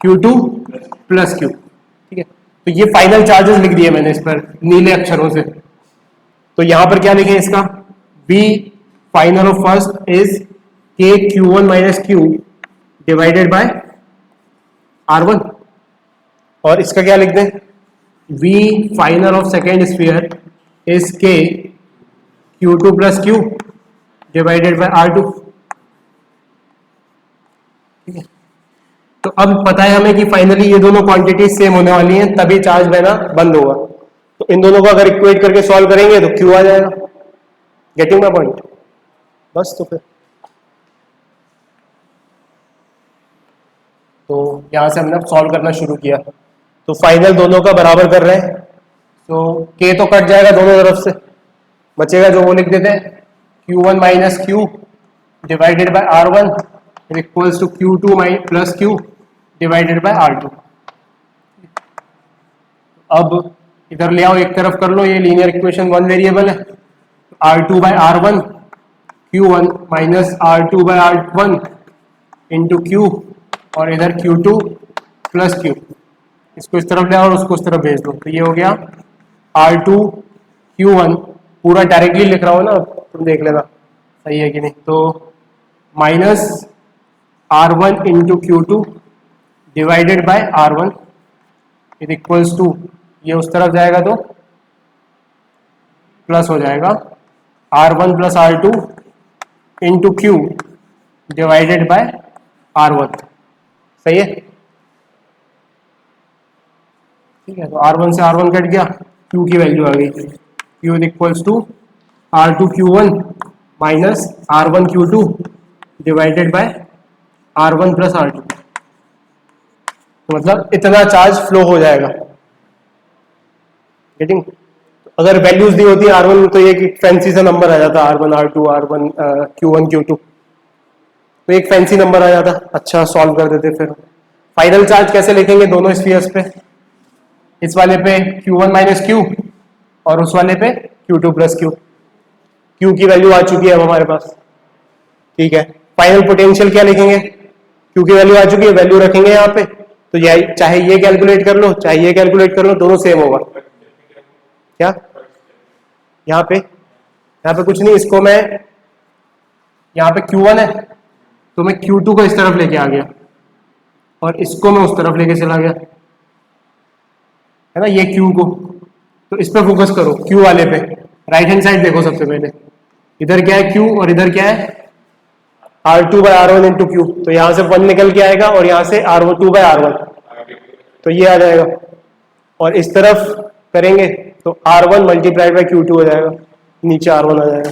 Q2 प्लस Q। ठीक है, तो ये फाइनल चार्जेस लिख दिए मैंने इस पर नीले अक्षरों से। तो यहां पर क्या लिखें इसका, V final of first is K Q1 minus Q divided by R1, और इसका क्या लिख दें, V final of second sphere is K Q2 plus Q divided by R2। ठीक है, तो अब पता है हमें कि फाइनली ये दोनों क्वांटिटी सेम होने वाली हैं, तभी चार्ज बहना बंद होगा। तो इन दोनों को अगर इक्वेट करके सॉल्व करेंगे तो Q आ जाएगा। Getting my point? बस, तो फिर तो यहां से हमने सॉल्व करना शुरू किया, तो फाइनल दोनों का बराबर कर रहे हैं, तो K तो कट जाएगा दोनों तरफ से, बचेगा जो वो लिख देते हैं Q1 minus Q divided by R1 equals to Q2 plus Q divided by R2। अब इधर ले आओ, एक तरफ कर लो, ये लीनियर इक्वेशन वन वेरिएबल है, R2 by R1 Q1 minus R2 by R1 into Q, और इधर Q2 प्लस Q, इसको इस तरफ ले आओ और उसको उस तरफ भेज दो, तो ये हो गया R2 Q1, पूरा डायरेक्टली लिख रहा हो ना, तुम देख लेना सही है कि नहीं, तो minus R1 into Q2 divided by R1 is equals to, ये उस तरफ जाएगा तो प्लस हो जाएगा R1 plus R2 into Q divided by R1। सही है? ठीक है, तो R1 से R1 कट गया, Q की वैल्यू आ गई Q is equals to R2Q1 minus R1Q2 divided by R1 plus R2। तो मतलब इतना चार्ज फ्लो हो जाएगा। गेटिंग? अगर वैल्यूज दी होती है R1 तो एक फैंसी सा नंबर आ जाता R1 R2 R1 Q1 Q2, तो एक फैंसी नंबर आ जाता। अच्छा सॉल्व कर देते। फिर फाइनल चार्ज कैसे लिखेंगे दोनों स्फीयर्स पे? इस वाले पे Q1 माइनस Q और उस वाले पे Q2 प्लस Q। Q की वैल्यू आ चुकी है अब हमारे पास, ठीक है। फाइनल पोटेंशियल क्या लिखेंगे? Q की वैल्यू आ चुकी है, वैल्यू रखेंगे यहाँ पे, तो चाहे ये कैलकुलेट कर लो चाहे ये कैलकुलेट कर लो, दोनों सेम होगा। क्या यहाँ पे कुछ नहीं, इसको मैं यहाँ पे Q1 है तो मैं Q2 को इस तरफ लेके आ गया और इसको मैं उस तरफ लेके चला गया, है ना, ये Q को। तो इस पे फोकस करो, Q वाले पे। राइट हैंड साइड देखो सबसे पहले, इधर क्या है Q और इधर क्या है R2 by R1 into Q। तो यहां से 1 निकल के आएगा और यहां से R2 बाय R1, तो ये आ जाएगा। और इस तरफ करेंगे तो R1 मल्टीप्लाइड बाय Q2 हो जाएगा, नीचे R1 आ जाएगा।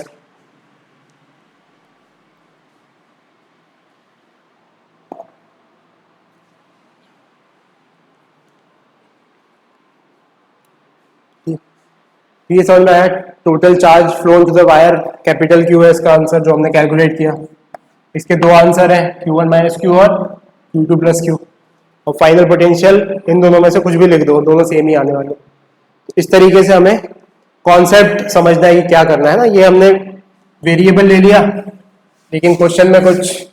ये समझ में आया? Total charge flow to the wire capital Q है इसका आंसर जो हमने कैलकुलेट किया। इसके दो आंसर हैं, Q1 माइनस Q और Q2 प्लस Q। और फाइनल पोटेंशियल इन दोनों में से कुछ भी लिख दो, दोनों सेम ही आने वाले। तो इस तरीके से हमें कॉन्सेप्ट समझना है कि क्या करना है ना। ये हमने वेरिएबल ले लिया, लेकिन क्वेश्चन में कुछ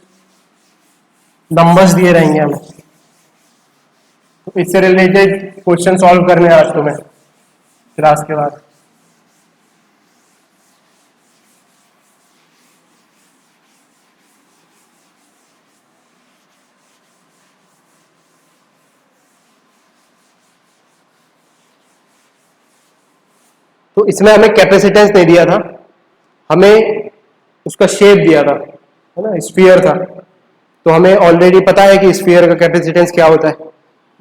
नंबर्स दिए रहेंगे हमें, तो इससे रिलेटेड क्वेश्चन सॉल्व करने हैं आज तुम्हें क्लास के बाद। तो इसमें हमें कैपेसिटेंस नहीं दिया था, हमें उसका शेप दिया था, है ना, स्फीयर था। तो हमें ऑलरेडी पता है कि स्फीयर का कैपेसिटेंस क्या होता है,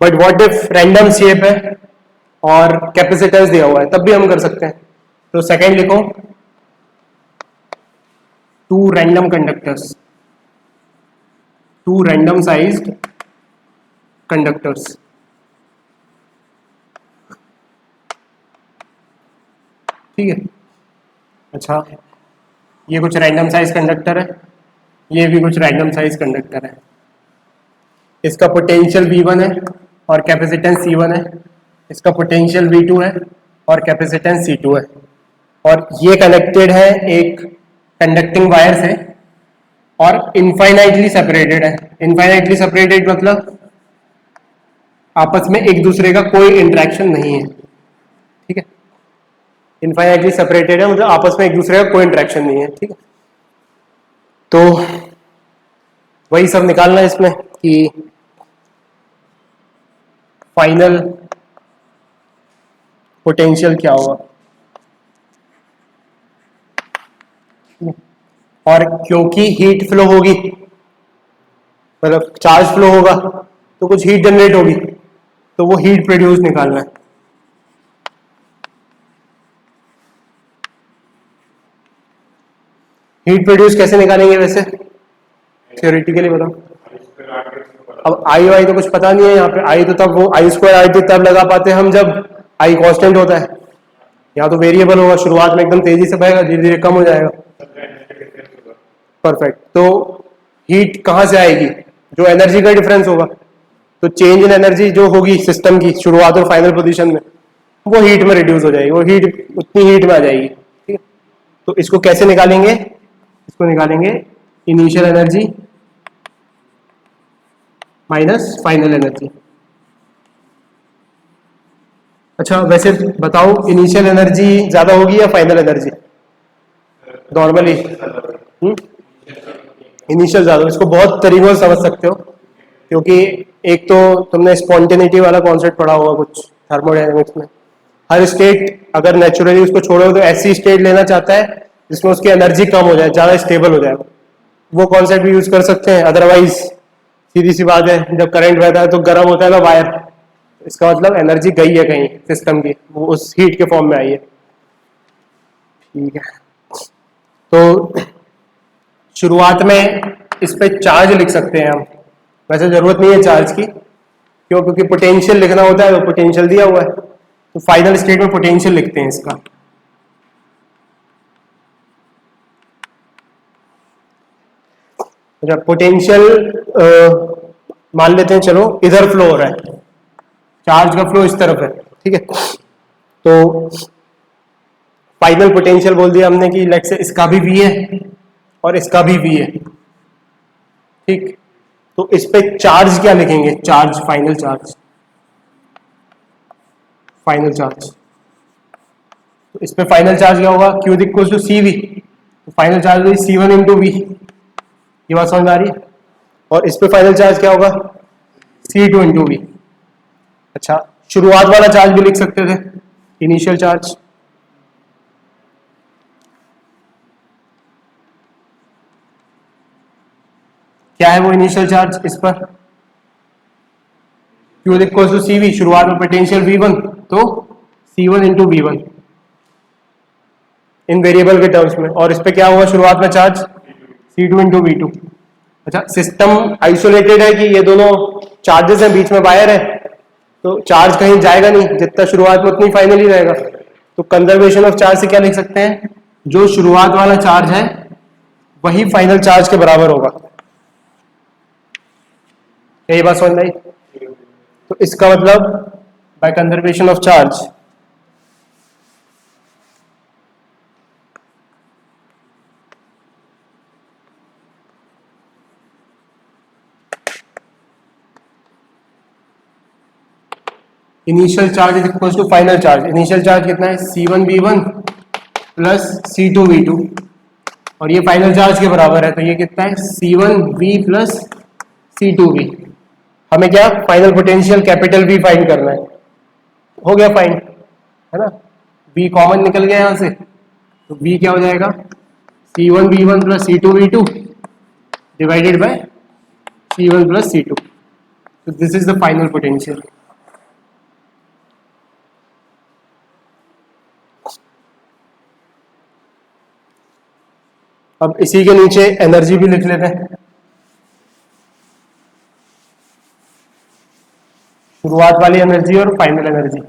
but what if random shape है और कैपेसिटेंस दिया हुआ है, तब भी हम कर सकते हैं। तो सेकंड लिखो, two random conductors, two random sized conductors. ठीक है, अच्छा ये कुछ रैंडम साइज कंडक्टर है, ये भी कुछ रैंडम साइज कंडक्टर है। इसका पोटेंशियल V1 है और कैपेसिटेंस C1 है, इसका पोटेंशियल V2 है और कैपेसिटेंस C2 है, और ये कनेक्टेड है एक कंडक्टिंग वायर से और इनफाइनाइटली सेपरेटेड है। इनफाइनाइटली सेपरेटेड मतलब आपस में एक दूसरे का कोई इंटरेक्शन नहीं है, ठीक है। इनफाइनाइटली सेपरेटेड है मतलब आपस में एक दूसरे का कोई इंटरेक्शन नहीं है, ठीक है। तो वही सब निकालना है इसमें कि फाइनल पोटेंशियल क्या होगा। और क्योंकि हीट फ्लो होगी, मतलब चार्ज फ्लो होगा तो कुछ हीट जनरेट होगी, तो वो हीट प्रोड्यूस निकालना है। हीट प्रोड्यूस कैसे निकालेंगे वैसे थियोरेटिकली बताओ? अब आई वाई तो कुछ पता नहीं है यहाँ पे। आई तो तब वो आई स्क्वायर आई टी तब लगा पाते हैं हम जब आई कांस्टेंट होता है। यहाँ तो वेरिएबल होगा, शुरुआत में एकदम तेजी से बढ़ेगा, धीरे धीरे कम हो जाएगा। परफेक्ट। तो हीट कहाँ से आएगी? जो एनर्जी का डिफरेंस होगा, तो चेंज इन एनर्जी जो होगी सिस्टम की शुरुआत और फाइनल पोजीशन में, वो हीट में रिड्यूस हो जाएगी, वो हीट उतनी हीट में आ जाएगी, ठीक है। तो इसको कैसे निकालेंगे? इसको निकालेंगे initial energy minus final energy. अच्छा वैसे बताओ, इनिशियल एनर्जी ज्यादा होगी या फाइनल एनर्जी? नॉर्मली इनिशियल ज्यादा। इसको बहुत तरीकों से समझ सकते हो, क्योंकि एक तो तुमने स्पॉन्टेनिटी वाला कॉन्सेप्ट पढ़ा होगा कुछ थर्मोडायनेमिक्स में। हर स्टेट अगर नेचुरली उसको छोड़ो तो ऐसी स्टेट लेना चाहता है जिसमें उसकी एनर्जी कम हो जाए, ज्यादा स्टेबल हो जाए, वो कॉन्सेप्ट भी यूज कर सकते हैं। अदरवाइज सीधी सी बात है, जब करंट बहता है तो गर्म होता है ना वायर, इसका मतलब एनर्जी गई है कहीं सिस्टम की, वो उस हीट के फॉर्म में आई है। ठीक है, तो शुरुआत में इस पे चार्ज लिख सकते हैं हम, वैसे जरूरत नहीं है चार्ज की, क्यों? क्योंकि पोटेंशियल लिखना होता है, तो पोटेंशियल दिया हुआ है, तो फाइनल स्टेट में पोटेंशियल लिखते हैं इसका। अच्छा, पोटेंशियल मान लेते हैं, चलो इधर फ्लो हो रहा है, चार्ज का फ्लो इस तरफ है, ठीक है, तो फाइनल पोटेंशियल बोल दिया हमने कि लेट से इसका भी V है और इसका भी V है, ठीक। तो इस पे चार्ज क्या लिखेंगे? Charge, final charge, final charge. तो इस पे फाइनल चार्ज क्या होगा? Q इक्वल टू CV, तो फाइनल चार्ज होगी C1 इंटू V, ये बात समझ में आ रही है? और इस पे फाइनल चार्ज क्या होगा? C2 into V। अच्छा, शुरुआत वाला चार्ज भी लिख सकते थे, इनिशियल चार्ज। क्या है वो इनिशियल चार्ज इस पर? Q इक्वल टू CV, शुरुआत में पोटेंशियल V1, तो C1 इंटू V1 इन वेरिएबल के टर्म्स में, और इस पे क्या होगा शुरुआत में चार्ज? C2 into V2। अच्छा, सिस्टम आइसोलेटेड है कि ये दोनों चार्जेस हैं, बीच में वायर है, तो चार्ज कहीं जाएगा नहीं, जितना शुरुआत में उतनी फाइनल ही रहेगा। तो कंजर्वेशन ऑफ चार्ज से क्या लिख सकते हैं? जो शुरुआत वाला चार्ज है वही फाइनल चार्ज के बराबर होगा। यही बात समझ में आई? तो इसका मतलब by conservation of charge initial charge is equal to final charge. Initial charge कितना है? C1V1 प्लस C2V2, और ये फाइनल चार्ज के बराबर है, तो ये कितना है? C1V plus C2V। हमें क्या? Final potential capital V find करना है। हो गया फाइंड, है ना? V कॉमन निकल गया यहां से, तो V क्या हो जाएगा? C1V1 plus C2V2 divided by C1 plus C2। तो this is the final potential. अब इसी के नीचे एनर्जी भी लिख लेते हैं, शुरुआत वाली एनर्जी और final energy.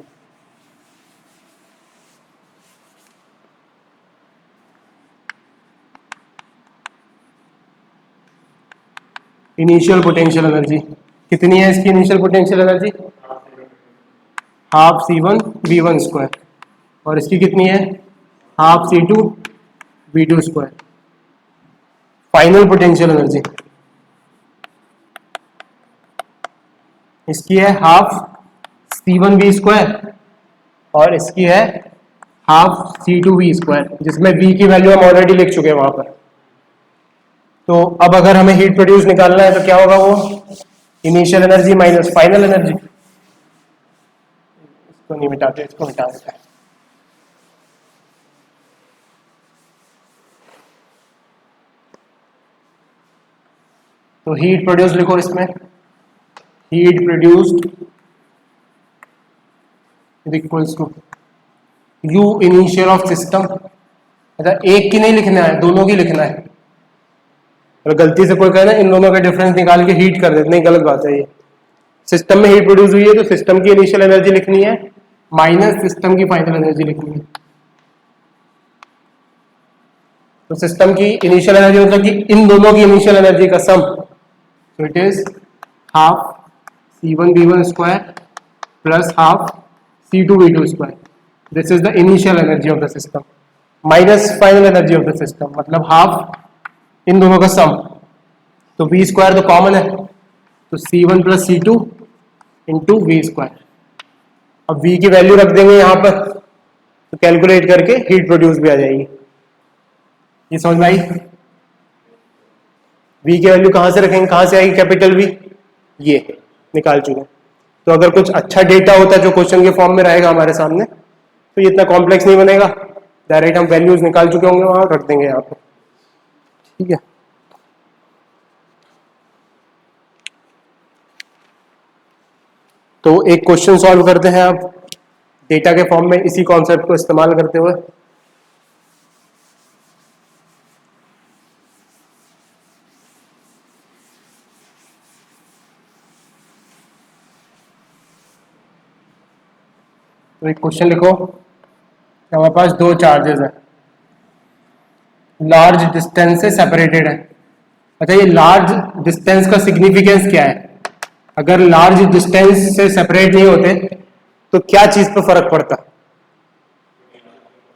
Initial potential energy कितनी है? इसकी initial potential energy half C1V1 square, और इसकी कितनी है? Half C2V2 square. Final potential energy इसकी है हाफ C1V स्क्वायर, और इसकी है हाफ C2V स्क्वायर, जिसमें V की वैल्यू हम ऑलरेडी लिख चुके हैं वहां पर। तो अब अगर हमें हीट प्रोड्यूस निकालना है तो क्या होगा? वो initial energy minus final energy. इसको नहीं मिटाते, इसको मिटा देते हैं। तो हीट प्रोड्यूस लिखो इसमें, heat produced equals to U initial of system. अच्छा, एक की नहीं लिखना है, दोनों की लिखना है। और गलती से कोई कहना इन दोनों का डिफरेंस निकाल के हीट कर देते, नहीं, गलत बात है ये। सिस्टम में हीट प्रोड्यूस हुई है तो सिस्टम की इनिशियल एनर्जी लिखनी है माइनस सिस्टम की फाइनल एनर्जी लिखनी है। तो सिस्टम की इनिशियल एनर्जी मतलब कि इन दोनों की इनिशियल एनर्जी का सम, so it is half C1V1 square plus half C2V2 square. This is the initial energy of the system minus final energy of the system, मतलब हाफ इन दोनों का सम। तो V स्क्वायर तो कॉमन है, तो C1 plus C2 into V square. अब V की वैल्यू रख देंगे यहाँ पर, तो कैलकुलेट करके हीट प्रोड्यूस भी आ जाएगी। ये समझ में आई? V की वैल्यू कहां से रखेंगे, कहां से आएगी कैपिटल V? ये निकाल चुके हैं। तो अगर कुछ अच्छा डेटा होता है जो क्वेश्चन के फॉर्म में रहेगा हमारे सामने, तो ये इतना कॉम्प्लेक्स नहीं बनेगा, डायरेक्ट हम वैल्यूज निकाल चुके होंगे वहां, रख देंगे यहाँ पे, ठीक है। तो एक क्वेश्चन सॉल्व करते हैं आप डेटा के फॉर्म में इसी कॉन्सेप्ट को इस्तेमाल करते हुए। तो एक क्वेश्चन लिखो, हमारे पास दो चार्जेस हैं, लार्ज डिस्टेंस से सेपरेटेड है। अच्छा, ये लार्ज डिस्टेंस का सिग्निफिकेंस क्या है? अगर लार्ज डिस्टेंस से सेपरेट नहीं होते तो क्या चीज पर फर्क पड़ता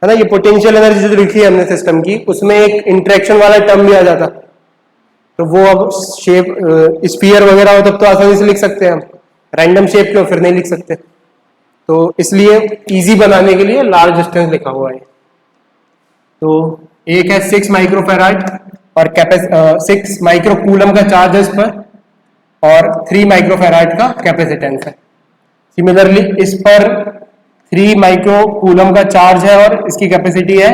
है ना? ये पोटेंशियल एनर्जी जो लिखी है हमने सिस्टम की, उसमें एक इंटरेक्शन वाला टर्म भी आ जाता, तो वो अब शेप स्फीयर वगैरह हो तब तो आसानी से लिख सकते हैं हम, रैंडम शेप क्यों फिर नहीं लिख सकते? तो इसलिए इजी बनाने के लिए लार्ज डिस्टेंस लिखा हुआ है। तो एक है 6 माइक्रोफेराड और 6 माइक्रो कूलम का चार्ज है इस पर, और 3 माइक्रोफेराड का कैपेसिटेंस है। सिमिलरली इस पर 3 माइक्रो कूलम का चार्ज है और इसकी कैपेसिटी है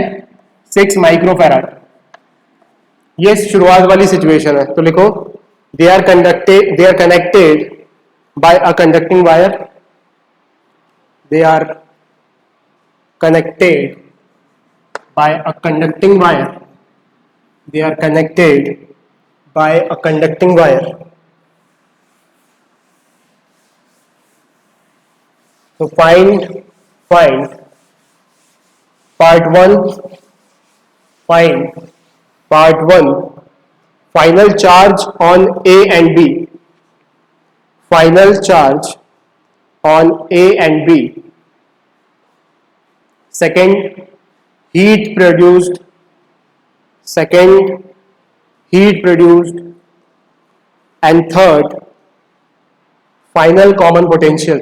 6 माइक्रोफेराड। ये शुरुआत वाली सिचुएशन है, तो लिखो they are connected by a conducting wire, they are connected by a conducting wire, they are connected by a conducting wire. So find part 1, find part 1 final charge on A and B, final charge on A and B. Second, heat produced, and third, final common potential,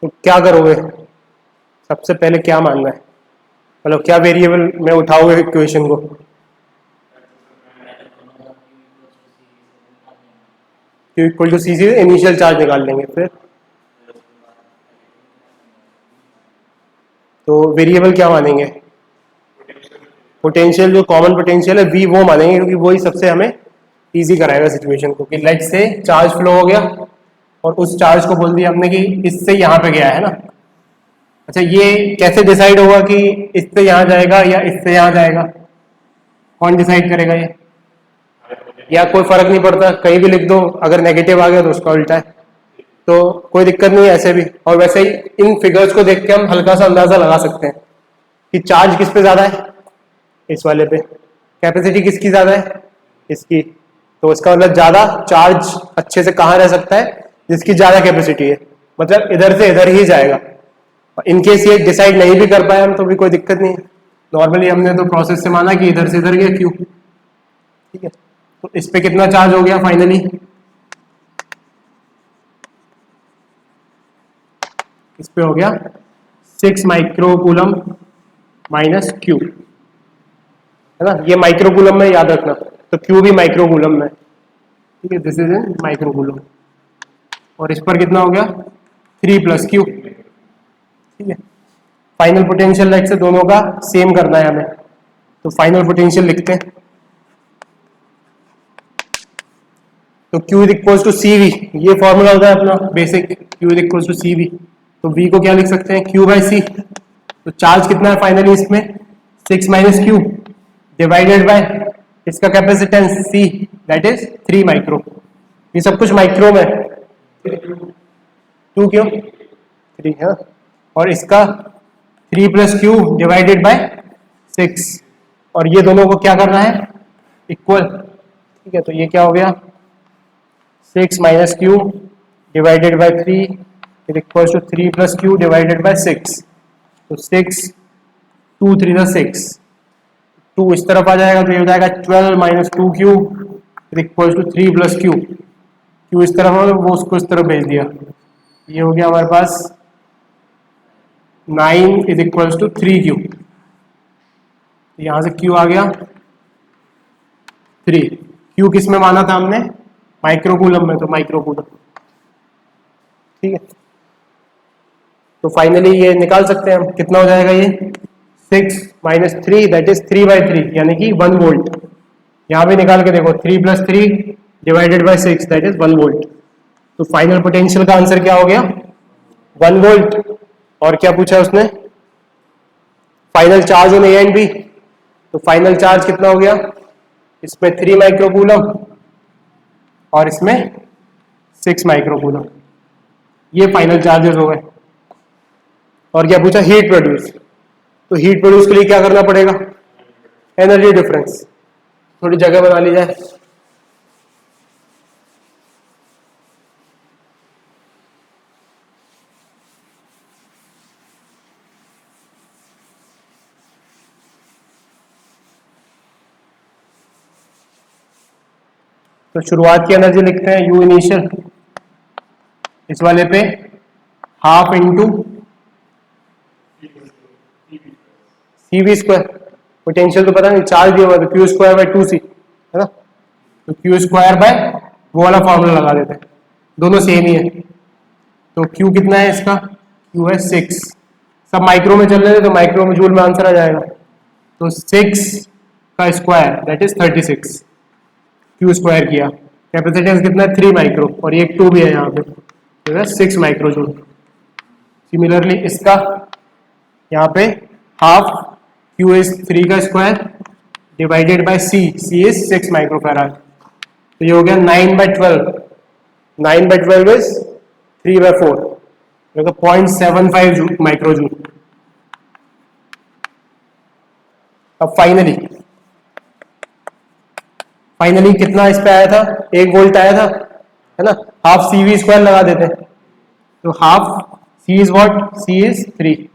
तो क्या करोगे? सबसे पहले क्या मानना है, मतलब क्या वेरिएबल में उठाओगे इक्वेशन को? Q इक्वल टू सी से इनिशियल चार्ज निकाल लेंगे, फिर तो वेरिएबल क्या मानेंगे? पोटेंशियल, जो कॉमन पोटेंशियल है V वो मानेंगे, क्योंकि वही सबसे हमें इजी कराएगा सिचुएशन को। कि लेट से चार्ज फ्लो हो गया और उस चार्ज को बोल दिया हमने कि इससे यहाँ पे गया है ना। अच्छा, ये कैसे डिसाइड होगा कि इससे यहाँ जाएगा या इससे यहाँ जाएगा? कौन डिसाइड करेगा ये? या कोई फर्क नहीं पड़ता, कहीं भी लिख दो, अगर नेगेटिव आ गया तो उसका उल्टा है, तो कोई दिक्कत नहीं है ऐसे भी। और वैसे ही इन फिगर्स को देख के हम हल्का सा अंदाजा लगा सकते हैं कि चार्ज किस पे ज्यादा है, इस वाले पे। कैपेसिटी किसकी ज्यादा है, इसकी। तो इसका मतलब ज्यादा चार्ज अच्छे से कहाँ रह सकता है, जिसकी ज्यादा कैपेसिटी है, मतलब इधर से इधर ही जाएगा। इनकेस ये डिसाइड नहीं भी कर पाए हम तो भी कोई दिक्कत नहीं है, नॉर्मली हमने तो प्रोसेस से माना कि इधर से इधर गया क्यू, ठीक है। तो इस पे कितना चार्ज हो गया फाइनली? इस पे हो गया 6 माइक्रोकूलम माइनस क्यू, है ना। ये माइक्रोकूलम में याद रखना, तो क्यू भी माइक्रोकूलम में, ठीक है। This is in microcoulomb. और इस पर कितना हो गया? 3 प्लस क्यू, ठीक है। फाइनल पोटेंशियल लाइक से दोनों का सेम करना है हमें, तो फाइनल पोटेंशियल लिखते हैं। तो Q is equals to C V, ये फॉर्मूला होता है अपना basic, Q is equals to C V. तो V को क्या लिख सकते हैं? Q by C. तो चार्ज कितना है फाइनली इसमें? 6 माइनस क्यू डिवाइडेड बाय इसका capacitance C, that is 3 micro. ये सब कुछ माइक्रो में, 2 क्यों 3 है, और इसका 3 प्लस क्यू डिवाइडेड बाय 6, और ये दोनों को क्या करना है? इक्वल, ठीक है। तो ये क्या हो गया? 6 minus Q divided by 3 is equal to 3 plus Q divided by 6। तो 6 2 3 जा 6, 2 इस तरफ आ जाएगा तो ये हो जाएगा 12 minus 2 Q is equal to 3 plus Q. Q इस तरफ हो, वो उसको इस तरफ भेज दिया, ये हो गया हमारे पास 9 इज इक्वल टू 3 क्यू। यहां से क्यू आ गया 3। क्यू किस में माना था हमने? माइक्रोकूलम में, तो माइक्रोकूलम, ठीक है। तो फाइनली ये निकाल सकते हैं हम, कितना हो जाएगा ये? 6 माइनस 3 दैट इज 3 बाई 3, यानी कि 1 वोल्ट। यहाँ भी निकाल के देखो, 3 + 3 divided by 6 that is 1 volt. तो फाइनल पोटेंशियल का आंसर क्या हो गया? 1 वोल्ट। और क्या पूछा उसने? Final charge on A and B. तो फाइनल चार्ज कितना हो गया? इसमें 3 माइक्रोकूलम और इसमें 6 माइक्रोकूलम। ये फाइनल चार्जेस हो गए। और क्या पूछा? Heat produce. तो हीट प्रोड्यूस के लिए क्या करना पड़ेगा? Energy difference. थोड़ी जगह बना ली जाए। तो शुरुआत की एनर्जी लिखते हैं, यू इनिशियल, इस वाले पे half into CV square. Potential तो पता नहीं, चार्ज दिया हुआ तो Q स्क्वायर बाय 2C है ना। तो Q स्क्वायर बाय वो वाला फॉर्मूला लगा देते हैं, दोनों सेम ही है। तो Q कितना है इसका? Q है 6। सब माइक्रो में चल रहे थे तो माइक्रो में जूल में आंसर आ जाएगा। तो 6 का square that is 36। Q square किया। कैपेसिटेंस कितना है? 3 माइक्रो, और ये 2 भी है यहाँ पे, तो 6 माइक्रो जूल। सिमिलरली इसका यहाँ पे हाफ Q इज 3 का square divided bye C is 6 microfarad. तो ये हो गया 9/12। 9/12 इज 3/4, मतलब 0.75 माइक्रोजूल। अब फाइनली कितना इस पे आया था? 1 वोल्ट आया था, है ना। हाफ CV स्क्वायर लगा देते हैं। तो half C is what? C is 3,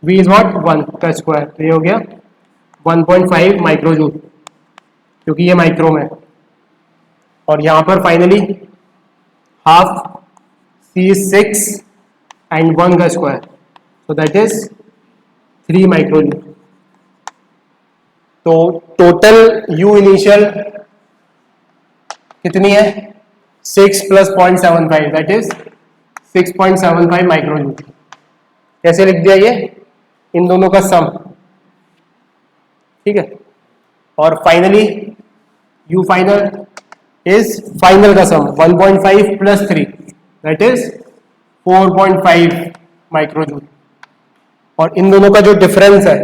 V is what? 1 का स्क्वायर। तो ये हो गया 1.5 माइक्रोजूल, क्योंकि ये माइक्रो में है। और यहां पर finally half C is 6 and 1 का स्क्वायर, so that is 3 माइक्रोजूल। तो टोटल U इनिशियल कितनी है? 6 + 0.75 दैट इज 6.75 माइक्रोजूल। कैसे लिख दिया ये? इन दोनों का सम, ठीक है। और finally U final is final का सम 1.5 + 3 दैट इज 4.5 माइक्रोजूल। और इन दोनों का जो डिफरेंस है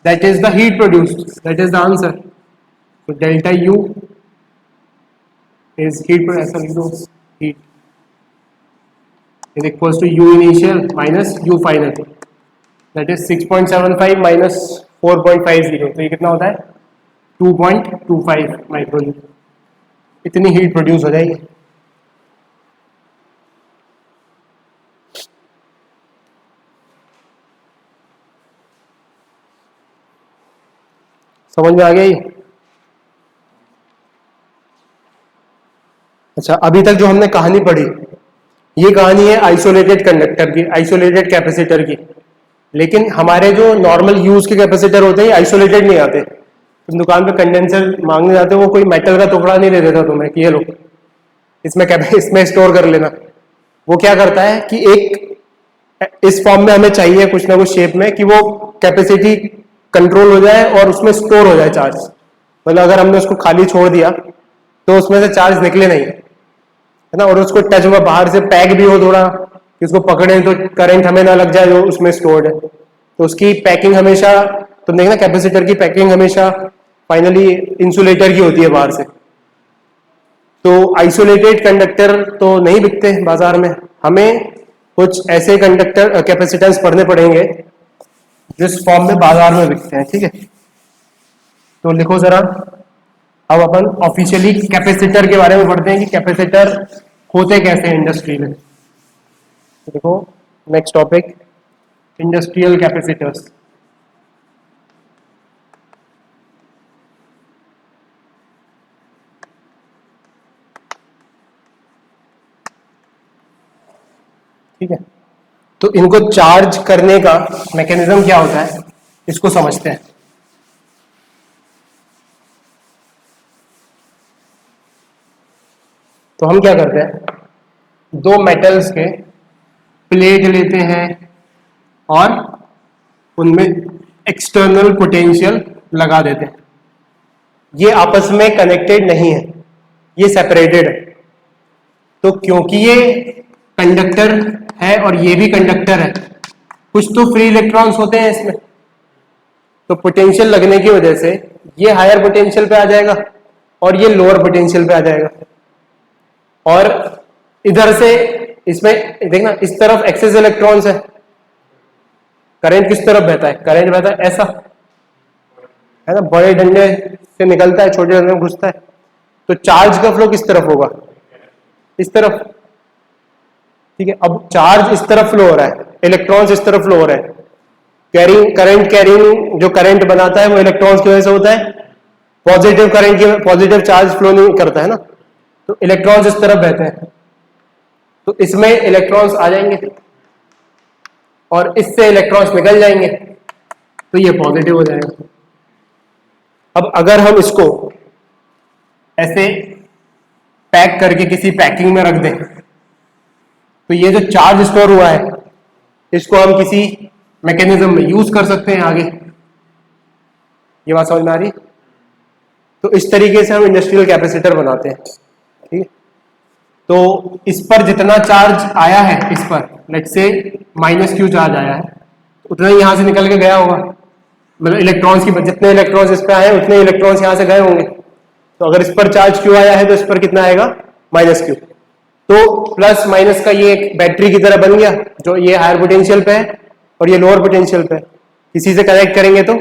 that is the heat produced, that is the answer. तो डेल्टा U इज हीट, ऐसा लिख दो, heat is equals to U initial minus U final, that is 6.75 minus 4.50। तो ये कितना होता है? 2.25 माइक्रोजूल। इतनी हीट प्रोड्यूस हो जाएगी। समझ में आ गया ये? अच्छा, अभी तक जो हमने कहानी पढ़ी, ये कहानी है आइसोलेटेड कंडक्टर की, आइसोलेटेड कैपेसिटर की। लेकिन हमारे जो नॉर्मल यूज के कैपेसिटर होते हैं आइसोलेटेड नहीं आते। तुम दुकान पे कंडेंसर मांगने जाते हो, वो कोई मेटल का टुकड़ा नहीं दे देता तुम्हें कि ये लो, इसमें स्टोर कर लेना। वो क्या करता है कि एक इस फॉर्म में हमें चाहिए कुछ ना कुछ शेप में, कि वो कैपेसिटी कंट्रोल हो जाए और उसमें स्टोर हो जाए चार्ज। मतलब अगर हमने उसको खाली छोड़ दिया तो उसमें से चार्ज निकले नहीं, है ना। और उसको टच हुआ, बाहर से पैक भी हो थोड़ा, कि उसको पकड़े तो करंट हमें ना लग जाए जो उसमें स्टोर्ड है। तो उसकी पैकिंग हमेशा, तुम देखना कैपेसिटर की पैकिंग हमेशा फाइनली इंसुलेटर की होती है बाहर से। तो आइसोलेटेड कंडक्टर तो नहीं बिकते बाजार में, हमें कुछ ऐसे कंडक्टर कैपेसिटेंस पढ़ने पड़ेंगे जिस फॉर्म में बाजार में बिकते हैं, ठीक है। तो लिखो जरा, अब अपन ऑफिशियली कैपेसिटर के बारे में पढ़ते हैं कि कैपेसिटर होते कैसे हैं इंडस्ट्री में। तो देखो नेक्स्ट टॉपिक, इंडस्ट्रियल कैपेसिटर्स। ठीक है, तो इनको चार्ज करने का मैकेनिज्म क्या होता है, इसको समझते हैं। तो हम क्या करते हैं, दो मेटल्स के प्लेट लेते हैं और उनमें एक्सटर्नल पोटेंशियल लगा देते हैं। ये आपस में कनेक्टेड नहीं है, ये सेपरेटेड है। तो क्योंकि ये कंडक्टर है और ये भी कंडक्टर है, कुछ तो फ्री इलेक्ट्रॉन्स होते हैं इसमें, तो पोटेंशियल लगने की वजह से ये हायर पोटेंशियल पे आ जाएगा और ये लोअर पोटेंशियल पे आ जाएगा। और इधर से इसमें देखना, इस तरफ एक्सेस इलेक्ट्रॉन्स है, करंट किस तरफ बहता है? करंट बहता है ऐसा, है ना, बड़े डंडे से निकलता है, छोटे डंडे में घुसता है। तो चार्ज का फ्लो किस तरफ होगा? इस तरफ। ठीक है, अब चार्ज इस तरफ फ्लो हो रहा है, इलेक्ट्रॉन्स इस तरफ फ्लो हो रहे हैं। कैरिंग जो करंट बनाता है वो इलेक्ट्रॉन्स की वजह से होता है, पॉजिटिव करंट की, पॉजिटिव चार्ज फ्लो नहीं करता है ना, तो इलेक्ट्रॉन्स इस तरफ बहते हैं, तो इसमें इलेक्ट्रॉन्स आ जाएंगे और इससे इलेक्ट्रॉन्स निकल जाएंगे, तो ये पॉजिटिव हो जाएगा। अब अगर हम इसको ऐसे पैक करके किसी पैकिंग में रख दें, तो ये जो चार्ज स्टोर हुआ है इसको हम किसी मैकेनिज्म में यूज कर सकते हैं आगे। ये बात समझ में आ रही? तो इस तरीके से हम इंडस्ट्रियल कैपेसिटर बनाते हैं। ठीक है, तो इस पर जितना चार्ज आया है, इस पर लेट्स से -q चार्ज आया है, उतना ही यहां से निकल के गया होगा, मतलब इलेक्ट्रॉन्स की जितने इलेक्ट्रॉन्स इस पे आए हैं उतने इलेक्ट्रॉन्स यहां से गए होंगे। तो अगर इस पर चार्ज q आया है तो इस पर कितना आएगा? -q। तो प्लस माइनस का ये एक बैटरी की तरह बन गया, जो ये हायर पोटेंशियल पे है और ये लोअर पोटेंशियल पे है। किसी से कनेक्ट करेंगे तो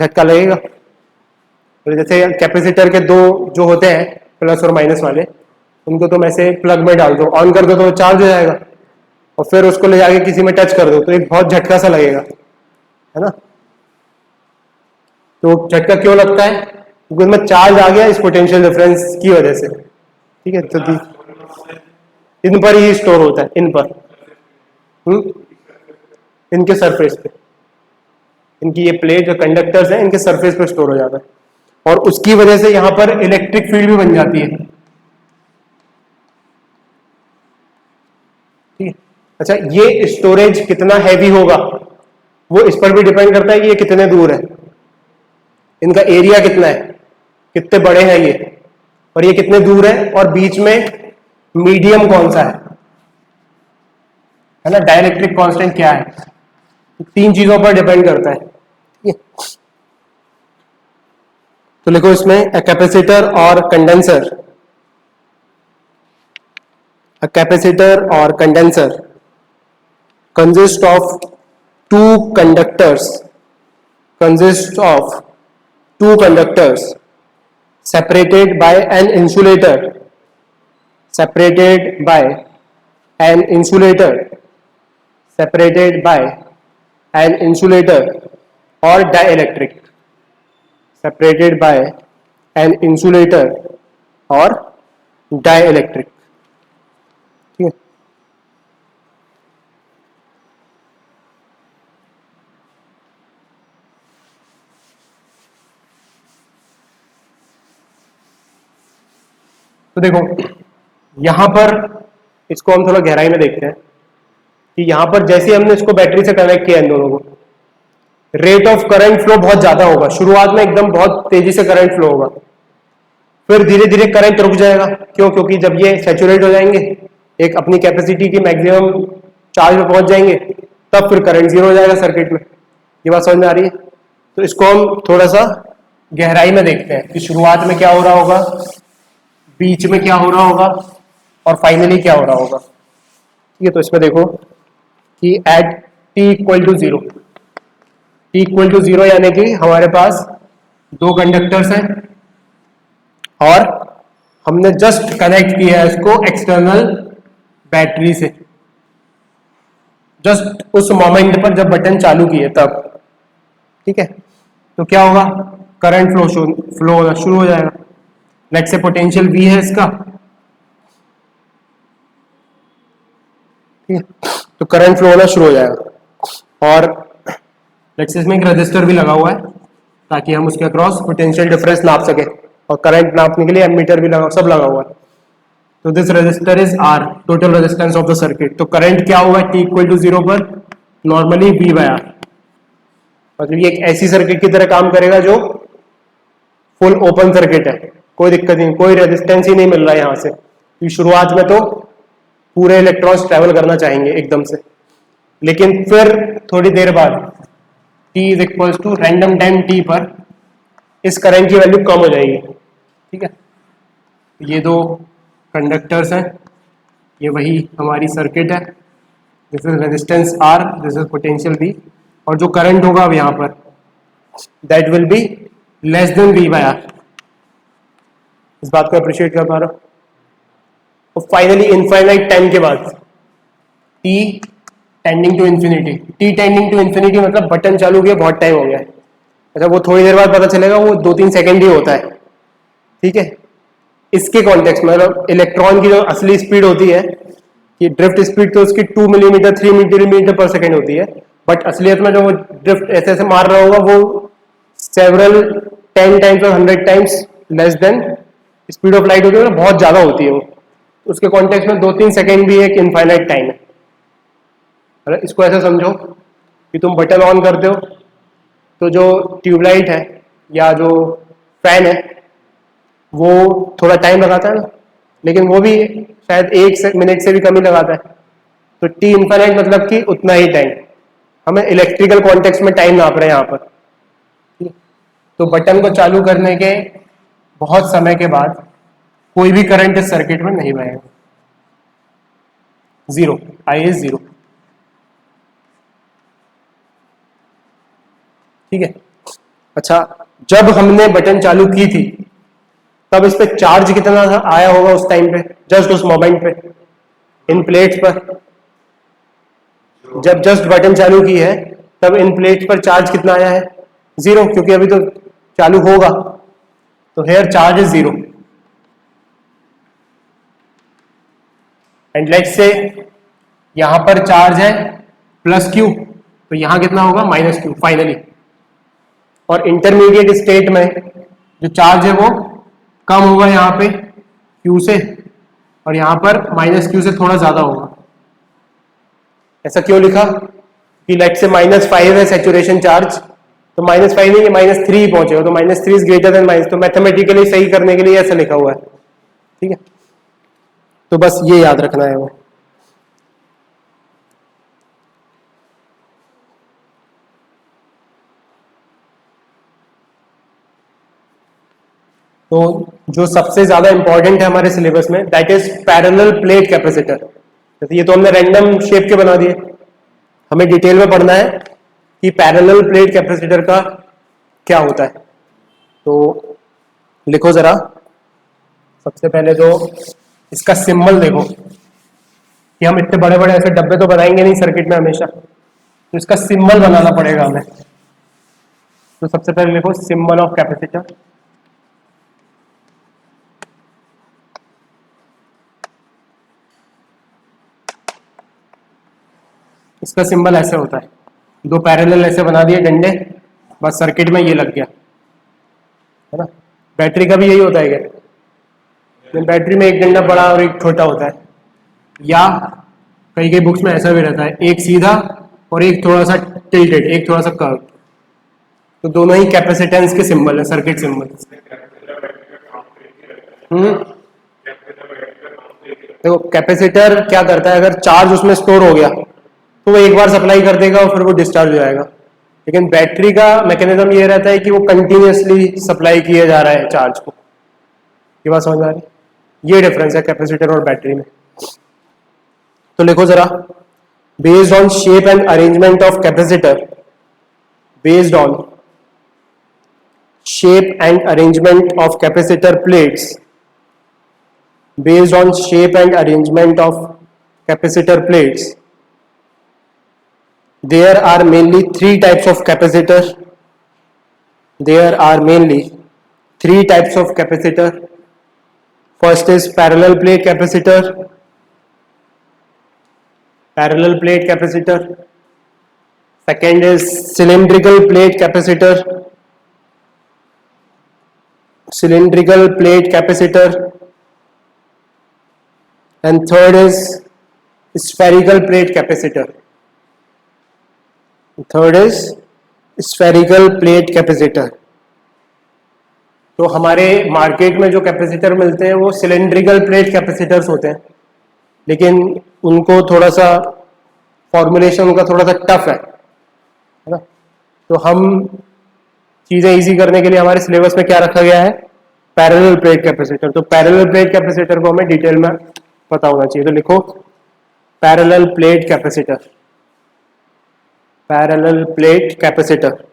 झटका लगेगा। तो जैसे कैपेसिटर के दो जो होते हैं प्लस और माइनस वाले, उनको तुम ऐसे प्लग में डाल दो, ऑन कर दो तो चार्ज हो जाएगा, और फिर उसको ले जाके किसी में टच कर दो तो एक बहुत झटका सा लगेगा, है ना। तो झटका क्यों लगता है? क्योंकि उसमें चार्ज आ गया इस पोटेंशियल डिफरेंस की वजह से। ठीक है, तो इन पर ही स्टोर होता है, इन पर, इनके सरफेस पे, इनकी ये प्लेट जो कंडक्टर्स हैं इनके सरफेस पे स्टोर हो जाता है, और उसकी वजह से यहां पर इलेक्ट्रिक फील्ड भी बन जाती है। ठीक है, अच्छा, ये स्टोरेज कितना हैवी होगा वो इस पर भी डिपेंड करता है कि ये कितने दूर है, इनका एरिया कितना है, कितने बड़े हैं ये, और ये कितने दूर है, और बीच में मीडियम कौन सा है ना, डाइलेक्ट्रिक कांस्टेंट क्या है, तीन चीजों पर डिपेंड करता है। ठीक है, तो लिखो इसमें अ कैपेसिटर और कंडेंसर, अ कैपेसिटर और condenser consist of two conductors, consist of two conductors separated by an insulator, separated by an insulator, separated by an insulator, or dielectric, separated by an insulator or dielectric. ठीक है, तो देखो यहां पर इसको हम थोड़ा गहराई में देखते हैं कि यहां पर जैसे हमने इसको बैटरी से कनेक्ट किया इन दोनों को, रेट ऑफ करंट फ्लो बहुत ज्यादा होगा। शुरुआत में एकदम बहुत तेजी से करंट फ्लो होगा, फिर धीरे धीरे करंट रुक जाएगा। क्यों? क्योंकि जब ये सैचुरेट हो जाएंगे, एक अपनी कैपेसिटी की मैक्सिमम चार्ज में पहुंच जाएंगे, तब फिर करंट जीरो हो जाएगा सर्किट में। ये बात समझ में आ रही है? तो इसको हम थोड़ा सा गहराई में देखते हैं कि शुरुआत में क्या हो रहा होगा, बीच में क्या हो रहा होगा, और फाइनली क्या हो रहा होगा। ठीक है, तो इसमें देखो कि at t equal to zero, t equal to zero यानी कि हमारे पास दो कंडक्टर्स हैं और हमने जस्ट कनेक्ट किया है इसको एक्सटर्नल बैटरी से, जस्ट उस मोमेंट पर जब बटन चालू किए तब। ठीक है, तो क्या होगा, करंट फ्लो होना शुरू हो जाएगा। लेट्स से पोटेंशियल V है इसका, ठीक है, तो करंट फ्लो होना शुरू हो जाएगा। और लेट्स से इसमें एक रजिस्टर भी लगा हुआ है ताकि हम उसके अक्रॉस पोटेंशियल डिफरेंस नाप सके, और करंट नापने के लिए एमीटर भी लगा, सब लगा हुआ है। तो this register is R, total resistance of the circuit. तो करंट क्या होगा t इक्वल टू जीरो पर, नॉर्मली V बाय R। मतलब ये एक ऐसी सर्किट की तरह काम करेगा जो फुल ओपन सर्किट है, कोई दिक्कत नहीं, कोई रेजिस्टेंस ही नहीं मिल रहा है यहाँ से, कि शुरुआत में तो पूरे इलेक्ट्रॉन्स ट्रेवल करना चाहेंगे एकदम से, लेकिन फिर थोड़ी देर बाद t is equals to random time t पर इस करंट की वैल्यू कम हो जाएगी। ठीक है, ये दो कंडक्टर्स हैं, ये वही हमारी सर्किट है, this is resistance R, this is potential V, और जो करंट होगा अब यहाँ पर that will be less than V by R। इस बात को अप्रिशिएट कर पा रहा हूँ। तो फाइनली इनफाइनाइट टाइम के बाद t tending to infinity, t tending to infinity मतलब बटन चालू किया बहुत टाइम हो गया है, अच्छा वो थोड़ी देर बाद पता चलेगा, वो 2-3 सेकंड ही होता है। ठीक है, इसके कॉन्टेक्स्ट में मतलब इलेक्ट्रॉन की जो असली स्पीड होती है कि ड्रिफ्ट स्पीड तो उसकी 2 मिलीमीटर 3 मिलीमीटर पर सेकेंड होती है, बट असलियत में जो वो ड्रिफ्ट ऐसे ऐसे मार रहा होगा वो सेवरल 10 टाइम्स और 100 times less than speed of light होती है, बहुत ज्यादा होती है वो। उसके कॉन्टेक्स्ट में 2-3 सेकेंड भी एक इनफाइनाइट टाइम है। इसको ऐसे समझो कि तुम बटन ऑन करते हो तो जो ट्यूबलाइट है या जो फैन है वो थोड़ा टाइम लगाता है ना, लेकिन वो भी शायद 1 मिनट से भी कम ही लगाता है। तो टी इनफाइनाइट मतलब कि उतना ही टाइम, हमें इलेक्ट्रिकल कॉन्टेक्स्ट में टाइम नाप रहे हैं यहाँ पर। तो बटन को चालू करने के बहुत समय के बाद कोई भी करंट इस सर्किट में नहीं बहेगा, जीरो, आई इज जीरो। ठीक है, अच्छा जब हमने बटन चालू की थी तब इस पे चार्ज कितना था आया होगा उस टाइम पे, जस्ट उस मोमेंट पे इन प्लेट्स पर? जब जस्ट बटन चालू की है तब इन प्लेट्स पर चार्ज कितना आया है? जीरो, क्योंकि अभी तो चालू होगा, तो here charge is zero. And let's say यहां पर चार्ज है प्लस क्यू, तो यहां कितना होगा? Minus Q finally. और इंटरमीडिएट स्टेट में जो चार्ज है वो कम होगा यहाँ पे क्यू से, और यहां पर माइनस क्यू से थोड़ा ज्यादा होगा। ऐसा क्यों लिखा? कि लेट से -5 है सैचुरेशन चार्ज, तो -5 नहीं, -3 पहुंचेगा, तो -3 इज ग्रेटर देन माइनस, तो मैथमेटिकली सही करने के लिए ऐसा लिखा हुआ है। ठीक है, तो बस ये याद रखना है वो। तो जो सबसे ज्यादा इंपॉर्टेंट है हमारे सिलेबस में that is parallel plate capacitor. जैसे ये तो हमने रैंडम शेप के बना दिए, हमें डिटेल में पढ़ना है कि पैरेलल प्लेट कैपेसिटर का क्या होता है। तो लिखो जरा, सबसे पहले तो इसका सिंबल देखो कि हम इतने बड़े बड़े ऐसे डब्बे तो बनाएंगे नहीं सर्किट में हमेशा, तो इसका सिंबल बनाना पड़ेगा हमें। तो सबसे पहले लिखो सिंबल ऑफ कैपेसिटर। इसका सिंबल ऐसे होता है, दो पैरेलल ऐसे बना दिए डंडे, बस सर्किट में ये लग गया, है ना। बैटरी का भी यही होता है क्या? बैटरी में एक डंडा बड़ा और एक छोटा होता है, या कई कई बुक्स में ऐसा भी रहता है, एक सीधा और एक थोड़ा सा टिल्टेड, एक थोड़ा सा कर्व। तो दोनों ही कैपेसिटेंस के सिंबल है, सर्किट सिंबल। देखो कैपेसिटर क्या करता है, अगर चार्ज उसमें स्टोर हो गया तो वो एक बार सप्लाई कर देगा और फिर वो डिस्चार्ज हो जाएगा। लेकिन बैटरी का मैकेनिज्म ये रहता है कि वो कंटिन्यूअसली सप्लाई किया जा रहा है चार्ज को। ये बात समझ आ रही है? ये डिफरेंस है कैपेसिटर और बैटरी में। तो लिखो जरा, based on shape and arrangement of capacitor, based on shape and arrangement of capacitor plates, based on shape and arrangement of capacitor plates, there are mainly three types of capacitor. There are mainly three types of capacitor. First is parallel plate capacitor, parallel plate capacitor. Second is cylindrical plate capacitor, cylindrical plate capacitor, and third is spherical plate capacitor. Third is spherical plate capacitor. तो हमारे मार्केट में जो कैपेसिटर मिलते हैं वो सिलेंड्रिकल प्लेट कैपेसिटर्स होते हैं, लेकिन उनको थोड़ा सा फॉर्मुलेशन उनका थोड़ा सा टफ है ना। तो हम चीज़ें इजी करने के लिए हमारे सिलेबस में क्या रखा गया है, पैरेलल प्लेट कैपेसिटर। तो पैरेलल प्लेट कैपेसिटर को हमें डिटेल में पता होना चाहिए। तो लिखो parallel plate capacitor, parallel plate capacitor.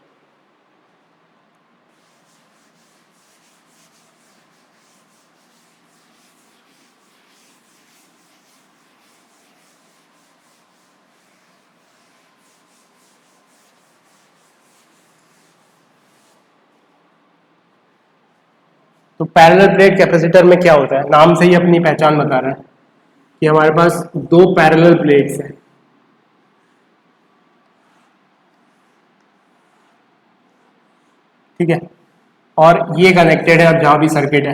तो पैरेलल प्लेट कैपेसिटर में क्या होता है, नाम से ही अपनी पहचान बता रहा है कि हमारे पास दो पैरेलल प्लेट्स हैं। ठीक है, और ये कनेक्टेड है अब जहां भी सर्किट है।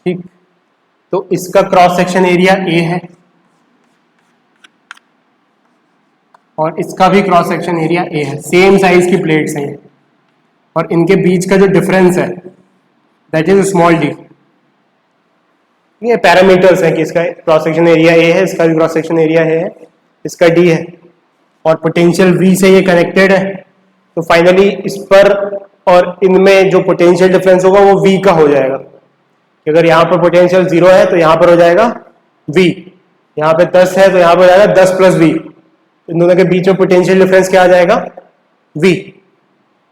ठीक, तो इसका क्रॉस सेक्शन एरिया ए है और इसका भी क्रॉस सेक्शन एरिया ए है, सेम साइज की प्लेट्स हैं ये, और इनके बीच का जो डिफरेंस है दैट इज स्मॉल डी। ये पैरामीटर्स हैं कि इसका क्रॉस सेक्शन एरिया ए है, इसका भी क्रॉस सेक्शन एरिया ए है, इसका डी है, और पोटेंशियल वी से ये कनेक्टेड है। तो फाइनली इस पर और इनमें जो पोटेंशियल डिफरेंस होगा वो वी का हो जाएगा कि अगर यहाँ पर पोटेंशियल 0 है तो यहाँ पर हो जाएगा वी, यहाँ पे 10 है तो यहाँ पर हो जाएगा 10 प्लस वी। इन दोनों के बीच में पोटेंशियल डिफरेंस क्या आ जाएगा, वी।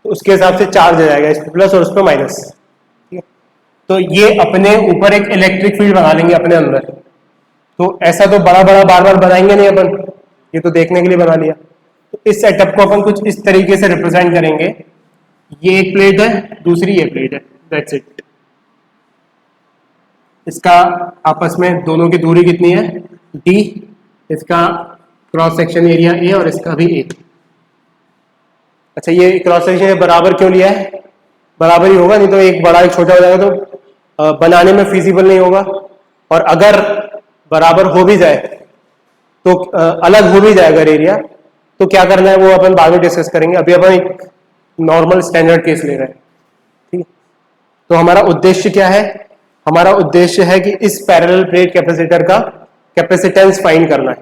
तो उसके हिसाब से चार्ज आ जाएगा, इस पर प्लस और उस पर माइनस। ठीक है, तो ये अपने ऊपर एक इलेक्ट्रिक फील्ड बना लेंगे अपने अंदर। तो ऐसा तो बड़ा बड़ा बार बार बनाएंगे नहीं अपन, ये तो देखने के लिए बना लिया। तो इस सेटअप को अपन कुछ इस तरीके से रिप्रेजेंट करेंगे, ये एक प्लेट है, दूसरी ये प्लेट है, दैट्स इट। इसका आपस में दोनों की दूरी कितनी है, डी, इसका क्रॉस सेक्शन एरिया ए और इसका भी ए। अच्छा, ये क्रॉस सेक्शन बराबर क्यों लिया है, बराबर ही होगा, नहीं तो एक बड़ा एक छोटा हो जाएगा तो बनाने में फिजिबल नहीं होगा। और अगर बराबर हो भी जाए तो अलग हो भी जाए अगर एरिया, तो क्या करना है वो अपन बाद में डिस्कस करेंगे। अभी अपन एक नॉर्मल स्टैंडर्ड केस ले रहे हैं। ठीक है, तो हमारा उद्देश्य क्या है, हमारा उद्देश्य है कि इस पैरेलल प्लेट कैपेसिटर का कैपेसिटेंस फाइंड करना है।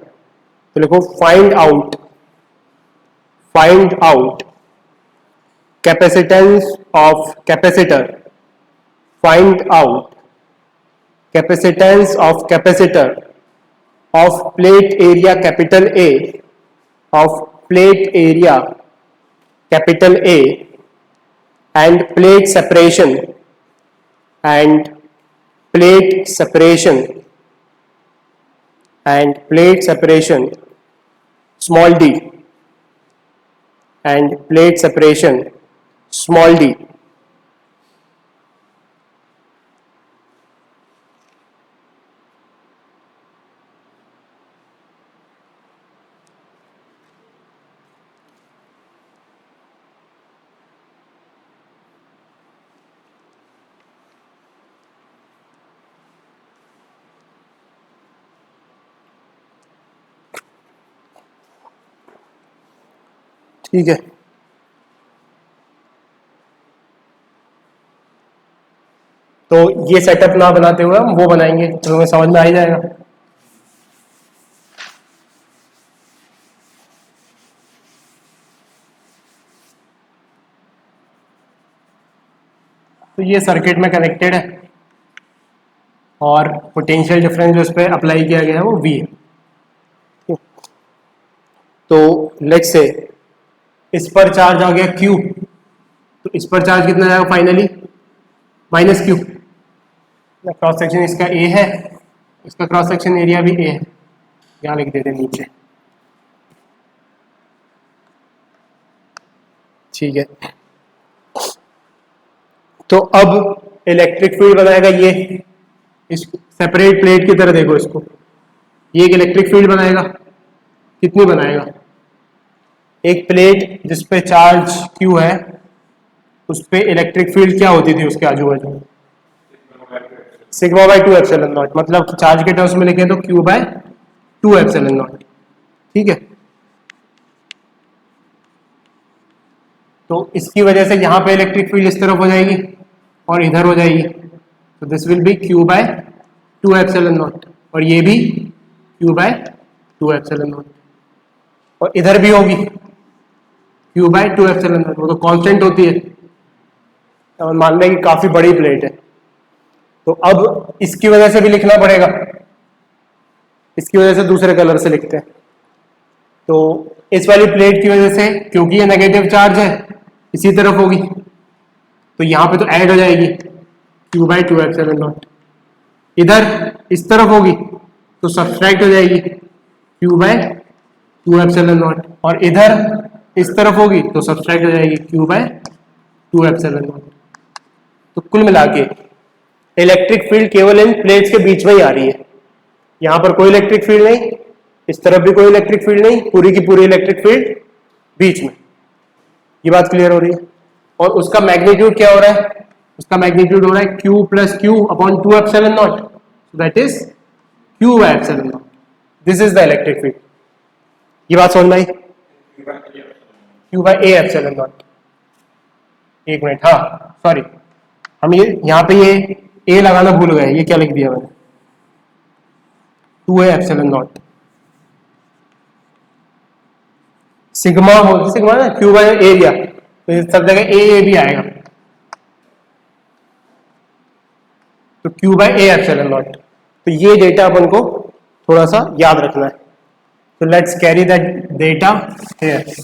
तो लिखो find out capacitance of capacitor, find out capacitance of capacitor of plate area capital A, of plate area capital A, and plate separation and plate separation and plate separation small d and plate separation small d। ठीक है, तो ये सेटअप ना बनाते हुए हम वो बनाएंगे, तो हमें समझ में आ ही जाएगा। तो ये सर्किट में कनेक्टेड है और पोटेंशियल डिफरेंस जो इस पर अप्लाई किया गया है वो V है। तो लेट्स से इस पर चार्ज आ गया Q, तो इस पर चार्ज कितना जाएगा finally, minus Q। Cross section इसका A है, इसका क्रॉस सेक्शन एरिया भी A है, यहाँ लिख देते नीचे। ठीक है, तो अब इलेक्ट्रिक फील्ड बनाएगा ये, इस सेपरेट प्लेट की तरह देखो इसको, ये एक इलेक्ट्रिक फील्ड बनाएगा। कितनी बनाएगा, एक प्लेट जिस पे चार्ज Q है उस पे इलेक्ट्रिक फील्ड क्या होती थी उसके आजू बाजू, सिग्मा बाय 2 एप्सिलॉन नॉट, मतलब चार्ज के टर्म्स में लिखे तो Q बाय 2 एप्सिलॉन नॉट। ठीक है, तो इसकी वजह से यहाँ पे इलेक्ट्रिक फील्ड इस तरफ हो जाएगी और इधर हो जाएगी, तो this will be Q by 2 epsilon naught, और ये भी Q बाय 2 एप्सिलॉन नॉट, और इधर भी होगी Q बाय 2 एप्सिलॉन नॉट, वो तो कांस्टेंट होती है। और मान लें कि काफी बड़ी प्लेट है, तो अब इसकी वजह से भी लिखना पड़ेगा, इसकी वजह से दूसरे कलर से लिखते हैं। तो इस वाली प्लेट की वजह से, क्योंकि ये नेगेटिव चार्ज है, इसी तरफ होगी, तो यहाँ पे तो ऐड हो जाएगी Q बाय 2 एप्सिलॉन नॉट। इधर इस तरफ होगी तो सब्सट्रैक्ट हो जाएगी Q बाय 2 एप्सिलॉन नॉट, और इधर इस तरफ होगी तो सब्सट्रैक्ट हो जाएगी Q बाय 2 एप्सिलॉन नॉट। तो कुल मिला के इलेक्ट्रिक फील्ड केवल इन प्लेट्स के बीच में ही आ रही है, यहां पर कोई इलेक्ट्रिक फील्ड नहीं, इस तरफ भी कोई इलेक्ट्रिक फील्ड नहीं, पूरी की पूरी इलेक्ट्रिक फील्ड बीच में। ये बात क्लियर हो रही है? और उसका मैग्नीट्यूड क्या हो रहा है? उसका मैग्नीट्यूड हो रहा है Q plus Q upon 2 epsilon naught, that is Q by epsilon naught. This is the electric field. ये बात समझ में आई? Q by A epsilon naught. एक मिनट, हाँ सॉरी, हम ये यहाँ पे ये A लगाना भूल गए, ये क्या लिख दिया मैंने, 2A एप्सिलॉन नॉट। सिग्मा हो, सिग्मा ना Q बाय एरिया, तो सब जगह ए भी आएगा, तो Q by A epsilon naught. तो ये डेटा अपन को थोड़ा सा याद रखना है, तो let's carry that data here.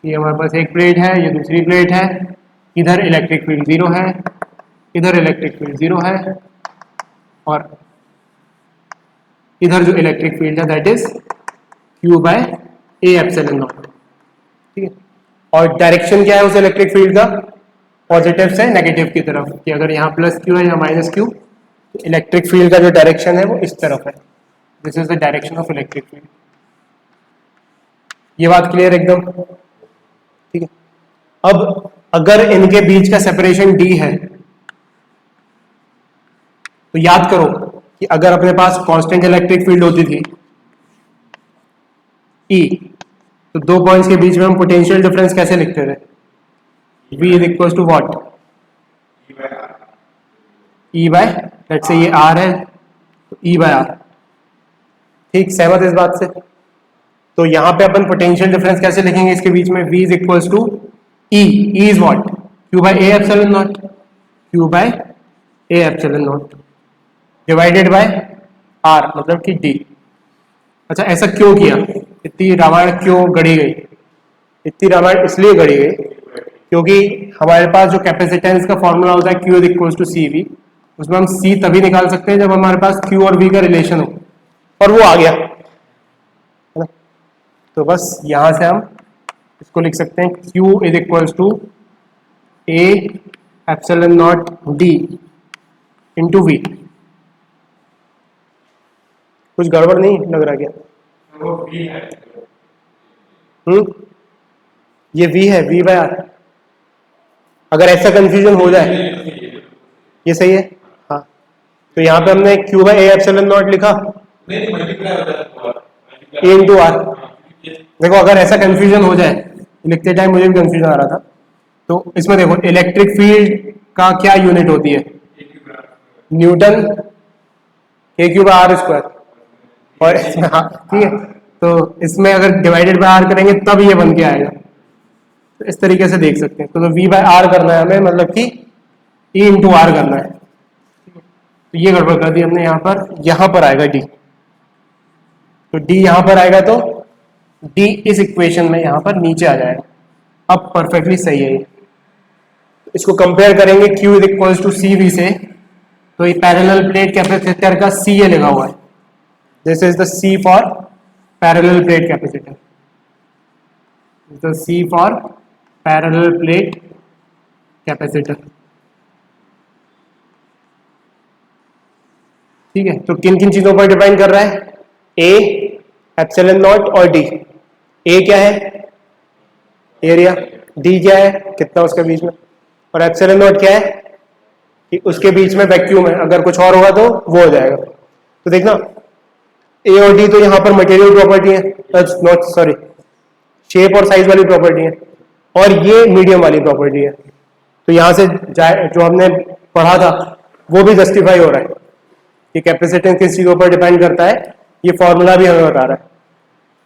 ये हमारे पास एक प्लेट है, ये दूसरी प्लेट है, इधर इलेक्ट्रिक फील्ड 0 है, इधर इलेक्ट्रिक फील्ड 0 है, और इधर जो इलेक्ट्रिक फील्ड है that is Q by A epsilon naught. ठीक है, और डायरेक्शन क्या है उस इलेक्ट्रिक फील्ड का? पॉजिटिव से नेगेटिव की तरफ, कि अगर यहाँ प्लस Q है या माइनस Q, तो इलेक्ट्रिक फील्ड का जो डायरेक्शन है वो इस तरफ है। This is the direction of electric field. ये बात क्लियर एकदम? ठीक है, अब अगर इनके बीच का सेपरेशन D है, तो याद करो कि अगर अपने पास कांस्टेंट इलेक्ट्रिक फील्ड होती थी E, तो दो पॉइंट्स के बीच में हम पोटेंशियल डिफरेंस कैसे लिखते थे? V is equal to what? E by, let's say ये R है तो E बाय R। ठीक, सहमत इस बात से? तो यहां पे अपन पोटेंशियल डिफरेंस कैसे लिखेंगे इसके बीच में? V is equal to E, E is what? Q by A epsilon naught, Q by A epsilon naught divided by R, मतलब कि D। अच्छा, ऐसा क्यों किया? इतनी रामायण क्यों गढ़ी गई? इतनी रामायण इसलिए गढ़ी गई क्योंकि हमारे पास जो कैपेसिटेंस का फॉर्मूला होता है Q is equal to C V, उसमें हम C तभी निकाल सकते हैं जब हमारे पास Q और V का रिलेशन हो, और वो आ गया है ना। तो बस यहां से हम इसको लिख सकते हैं Q is equal to A epsilon naught D into V। कुछ गड़बड़ नहीं लग रहा क्या? वो V है। ये V है, V बाय R। अगर ऐसा कंफ्यूजन हो जाए, ये सही है? हाँ, तो यहाँ पे हमने Q by A epsilon naught लिखा, A इंटू R। देखो, अगर ऐसा कंफ्यूजन हो जाए, लिखते टाइम मुझे भी कंफ्यूजन आ रहा था, तो इसमें देखो इलेक्ट्रिक फील्ड का क्या यूनिट होती है? Newton, K cube R square. और हाँ, ठीक है, तो इसमें अगर डिवाइडेड बाय R करेंगे तब ये बन के आएगा। तो इस तरीके से देख सकते हैं। तो V बाय R करना है हमें, मतलब कि E इंटू R करना है। तो ये गड़बड़ कर दी हमने, यहाँ पर आएगा D, तो D यहाँ पर आएगा, तो D इस इक्वेशन में यहाँ पर नीचे आ जाएगा। अब परफेक्टली सही है ये। इसको कंपेयर करेंगे Q is equal to C V से, तो ये पैरेलल प्लेट कैपेसिटर का C ये लगा हुआ है, this is the C for parallel plate capacitor, the C for parallel plate capacitor. ठीक है, तो किन किन चीजों पर डिपेंड कर रहा है? A एप्सिलॉन नॉट और D। A क्या है? एरिया। D क्या है? कितना उसके बीच में? और एप्सिलॉन नॉट क्या है? कि उसके बीच में वैक्यूम है, अगर कुछ और होगा तो वो हो जाएगा। तो देखना, ए और डी तो यहाँ पर मटेरियल प्रॉपर्टी है, नॉट सॉरी शेप और साइज वाली प्रॉपर्टी है, और ये मीडियम वाली प्रॉपर्टी है। तो यहाँ से जो हमने पढ़ा था वो भी जस्टिफाई हो रहा है कि कैपेसिटेंस किस चीज़ों पर डिपेंड करता है, ये फॉर्मूला भी हमें बता रहा है।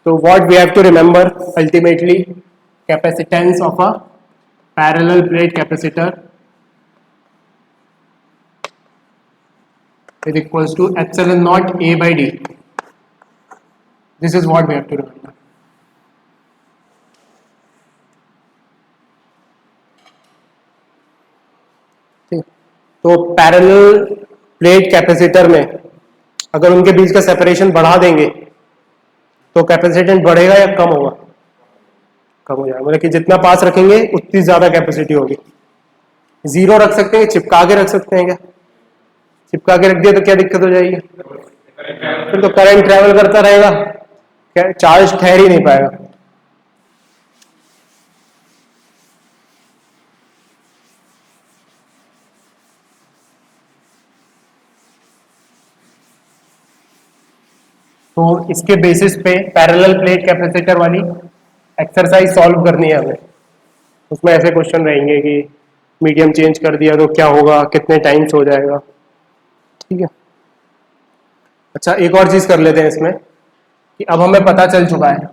तो what we have to remember ultimately, capacitance of a parallel plate capacitor is equals to epsilon naught A by D. This is what we have to remember. तो पैरेलल प्लेट कैपेसिटर में अगर उनके बीच का सेपरेशन बढ़ा देंगे तो कैपेसिटेंस बढ़ेगा या कम होगा? कम हो जाएगा, मतलब कि जितना पास रखेंगे उतनी ज्यादा कैपेसिटी होगी। जीरो रख सकते हैं, चिपका के रख सकते हैं क्या? चिपका के रख दिया तो क्या दिक्कत हो जाएगी? फिर तो करंट ट्रेवल करता रहेगा, चार्ज ठहर ही नहीं पाएगा। तो इसके बेसिस पे पैरेलल प्लेट कैपेसिटर वाली एक्सरसाइज सॉल्व करनी है हमें। उसमें ऐसे क्वेश्चन रहेंगे कि मीडियम चेंज कर दिया तो क्या होगा, कितने टाइम्स हो जाएगा, ठीक है। अच्छा, एक और चीज कर लेते हैं इसमें कि अब हमें पता चल चुका है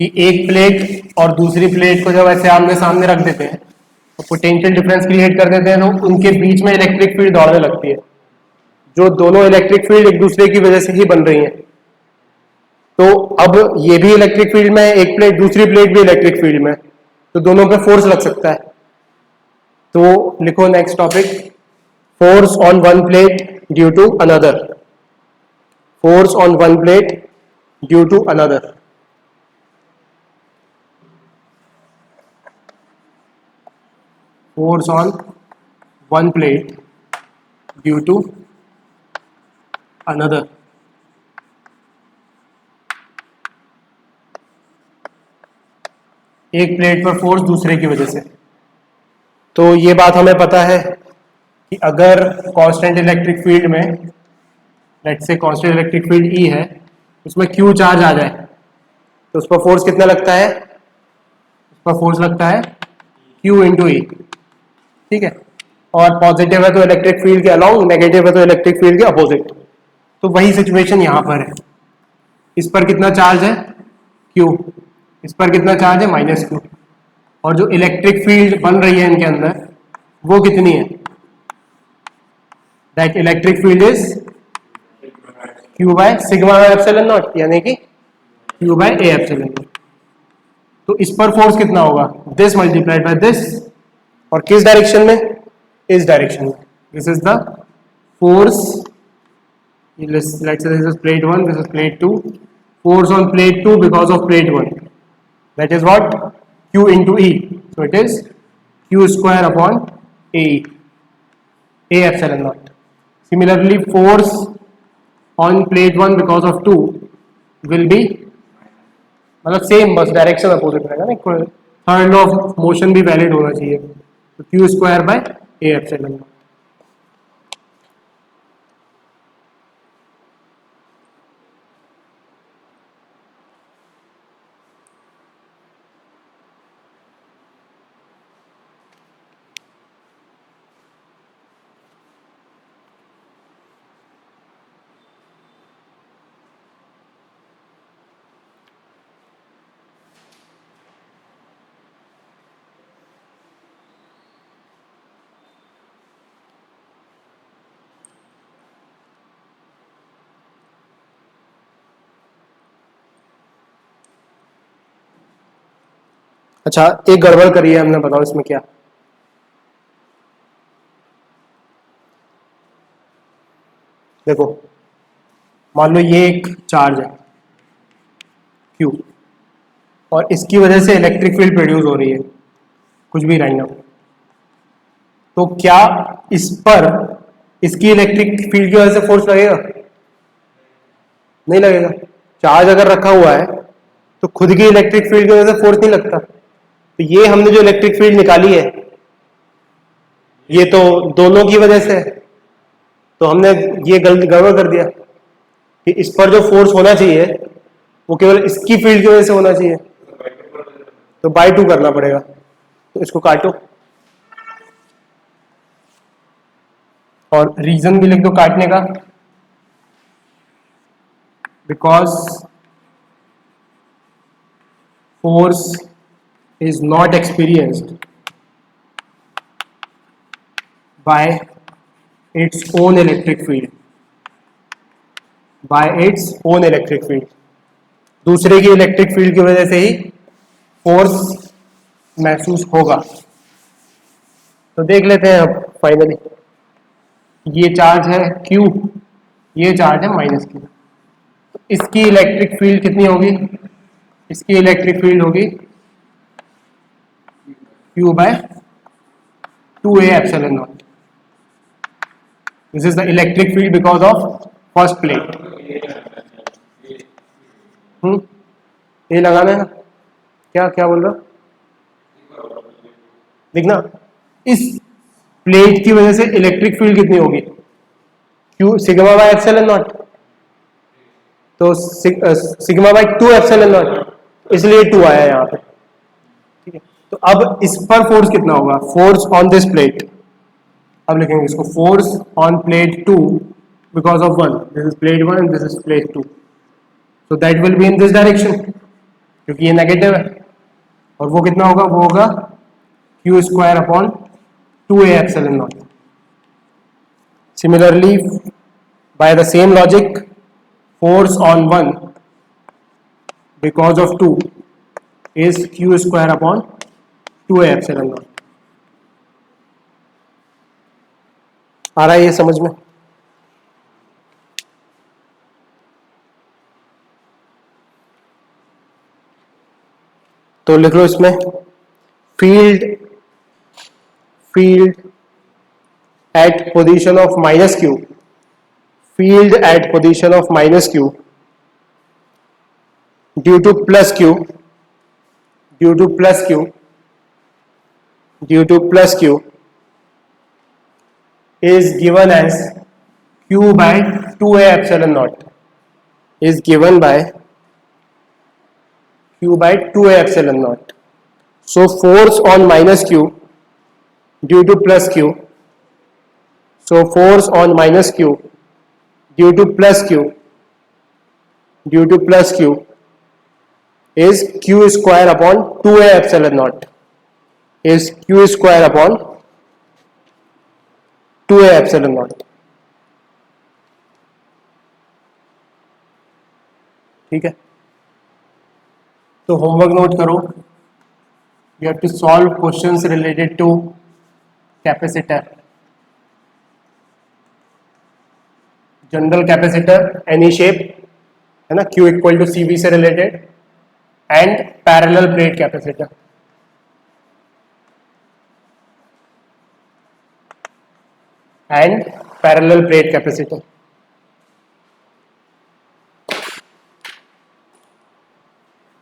कि एक प्लेट और दूसरी प्लेट को जब ऐसे आमने सामने रख देते हैं तो पोटेंशियल डिफरेंस क्रिएट कर देते हैं, तो उनके बीच में इलेक्ट्रिक फील्ड दौड़ने लगती है, जो दोनों इलेक्ट्रिक फील्ड एक दूसरे की वजह से ही बन रही है। तो अब ये भी इलेक्ट्रिक फील्ड में है, एक प्लेट दूसरी प्लेट भी इलेक्ट्रिक फील्ड में, तो दोनों पे फोर्स लग सकता है। तो लिखो next topic, force on one plate due to another, force on one plate due to another. Force on one plate due to another. एक प्लेट पर फोर्स दूसरे की वजह से। तो ये बात हमें पता है कि अगर कांस्टेंट इलेक्ट्रिक फील्ड में, let's say constant electric field E है, उसमें Q चार्ज आ जाए तो उस पर फोर्स कितना लगता है? उस पर फोर्स लगता है Q इंटू E, ठीक है। और पॉजिटिव है तो इलेक्ट्रिक फील्ड के अलोंग, नेगेटिव है तो इलेक्ट्रिक फील्ड के अपोजिट। तो वही सिचुएशन यहाँ पर है। इस पर कितना चार्ज है? Q। इस पर कितना चार्ज है? Minus Q। और जो इलेक्ट्रिक फील्ड बन रही है इनके अंदर वो कितनी है? That electric field is Q by sigma epsilon naught, यानी कि Q by A epsilon naught. तो इस पर फोर्स कितना होगा? दिस मल्टीप्लाइड बाय दिस, और किस डायरेक्शन में? इस डायरेक्शन में। This is the force, let's say this is plate 1, this is plate 2, force on plate 2 because of plate 1, that is what? Q into E, so it is Q square upon A epsilon naught. Similarly, force on plate 1 because of 2 will be, मतलब सेम, बस डायरेक्शन अपोजिट रहेगा ना, थर्ड लॉ ऑफ मोशन भी वैलिड होना चाहिए। तो Q square by A epsilon naught। अच्छा, एक गड़बड़ करी है हमने, बताओ इसमें क्या? देखो, मान लो ये एक चार्ज है Q, और इसकी वजह से इलेक्ट्रिक फील्ड प्रोड्यूस हो रही है, कुछ भी रैंडम। तो क्या इस पर इसकी इलेक्ट्रिक फील्ड की वजह से फोर्स लगेगा? नहीं लगेगा। चार्ज अगर रखा हुआ है तो खुद की इलेक्ट्रिक फील्ड की वजह से फोर्स नहीं लगता। तो ये हमने जो इलेक्ट्रिक फील्ड निकाली है ये तो दोनों की वजह से, तो हमने ये गड़बड़ कर दिया। कि इस पर जो फोर्स होना चाहिए वो केवल इसकी फील्ड की वजह से होना चाहिए, तो बाय 2 करना पड़ेगा। तो इसको काटो और रीजन भी लिख दो काटने का, because force is not experienced by its own electric field, by its own electric field, दूसरे की इलेक्ट्रिक फील्ड की वजह से ही फोर्स महसूस होगा। तो देख लेते हैं अब फाइनली, ये चार्ज है Q, ये चार्ज है -Q, तो इसकी इलेक्ट्रिक फील्ड कितनी होगी, इसकी इलेक्ट्रिक फील्ड होगी Q by 2a epsilon naught. This is the electric field because of first plate. ये लगाना है ना, क्या क्या बोल रहा देखना, इस प्लेट की वजह से इलेक्ट्रिक फील्ड कितनी होगी, Q sigma bye epsilon naught, तो सिग्मा बाय 2 एप्सिलॉन नॉट, इसलिए 2 आया यहाँ पे। ठीक है, तो अब इस पर फोर्स कितना होगा, फोर्स ऑन दिस प्लेट, अब लिखेंगे इसको force on plate 2 because of 1, this is plate 1 this is plate 2, so that will be in this direction क्योंकि ये नेगेटिव है, और वो कितना होगा, वो होगा Q square upon 2a epsilon naught. Similarly by the same logic force on 1 because of 2 is Q square upon 2a epsilon naught. आ रहा है ये समझ में? तो लिख लो इसमें field at position of -Q, field at position of -Q due to +Q is given as Q by 2a epsilon naught, is given by Q by 2a epsilon naught. So force on -Q due to +Q, so force on -Q due to +Q is Q square upon 2a epsilon naught, is Q square upon 2a epsilon naught। ठीक है, तो होमवर्क नोट करो, you have to solve questions related to capacitor, general capacitor any shape है ना, Q इक्वल टू CV से related, and parallel plate capacitor.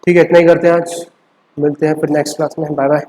ठीक है, इतना ही करते हैं आज, मिलते हैं फिर नेक्स्ट क्लास में, बाय बाय।